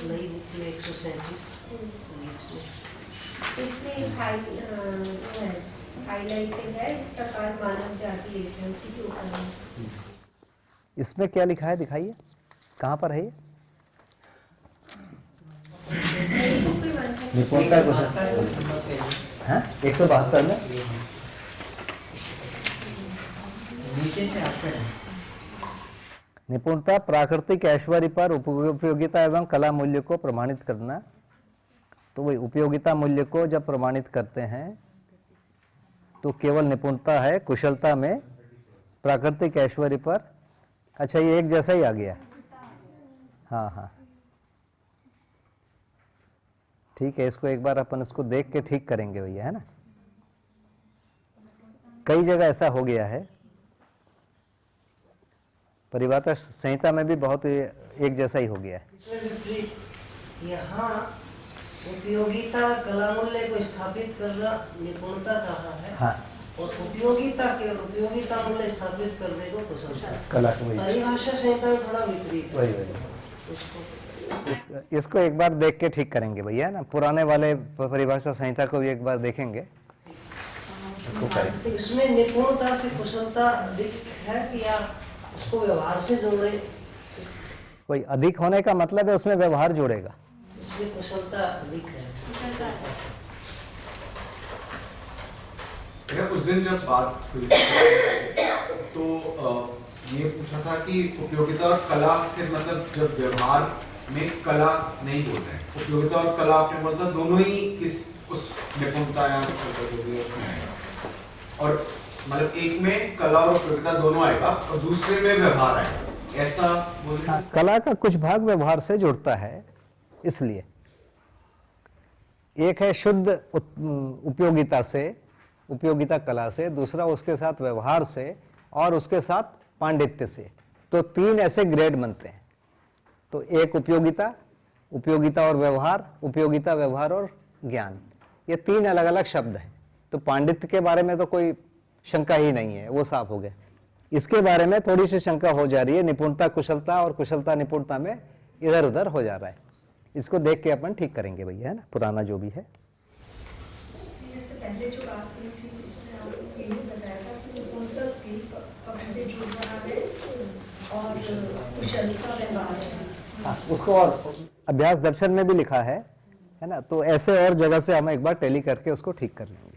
नई बुक में 137 इसमें हाईलाइटेड है, इस प्रकार मानव जाति एक है, उसी के ऊपर है। इसमें क्या लिखा है, दिखाइए, कहाँ पर है ये? निपुणता कुशलता 172 में नीचे से आपका निपुणता प्राकृतिक ऐश्वर्य पर उपयोगिता एवं कला मूल्य को प्रमाणित करना। तो वही उपयोगिता मूल्य को जब प्रमाणित करते हैं तो केवल निपुणता है, कुशलता में प्राकृतिक ऐश्वर्य पर, अच्छा ये एक जैसा ही आ गया। हाँ हाँ ठीक है, इसको एक बार अपन इसको देख के ठीक करेंगे भैया, है ना। कई जगह ऐसा हो गया है, परिभाषा संहिता में भी बहुत एक जैसा ही हो गया है। यहाँ उपयोगिता कलामूल्य को स्थापित करना निपुणता कहा है। हाँ। और उपयोगिता मूल्य स्थापित करने को कुशलता। कला परिभाषा संहिता में थोड़ा विपरीत। वही इसको एक बार देख के ठीक करेंगे भैया ना, पुराने वाले परिभाषा संहिता को भी एक बार देखेंगे, इसको करेंगे। इसमें निपुणता से कुशलता अधिक है कि या उसको व्यवहार से जोड़े? कोई अधिक होने का मतलब है उसमें व्यवहार जोड़ेगा, इसमें कुशलता अधिक है। उस दिन जब बात हुई तो ये पूछा था कि उपयोगिता और कला के मतलब जब व्यवहार में कला नहीं बोल रहे हैं, उपयोगिता और कला आपने बोला दोनों ही किस उस निपुणता या और मतलब एक में कला और उपयोगिता दोनों आएगा और दूसरे में व्यवहार आएगा, ऐसा बोल रहे हैं? कला का कुछ भाग व्यवहार से जुड़ता है, इसलिए एक है शुद्ध उपयोगिता से, उपयोगिता कला से, दूसरा उसके साथ व्यवहार से, और उसके साथ पांडित्य से। तो तीन ऐसे ग्रेड बनते हैं। तो एक उपयोगिता, उपयोगिता और व्यवहार, उपयोगिता व्यवहार और ज्ञान, ये तीन अलग अलग शब्द हैं। तो पांडित्य के बारे में तो कोई शंका ही नहीं है, वो साफ हो गया। इसके बारे में थोड़ी सी शंका हो जा रही है, निपुणता कुशलता और कुशलता निपुणता में इधर उधर हो जा रहा है। इसको देख के अपन ठीक करेंगे भैया, है ना, पुराना जो भी है। जैसे पहले जो बात हुई थी उसमें आपने यही बताया था कि निपुणता स्किल पक्ष से जुड़ रहा है और कुशलता व्यवहार से। हाँ, उसको और अभ्यास दर्शन में भी लिखा है ना। तो ऐसे और जगह से हम एक बार टैली करके उसको ठीक कर लेंगे।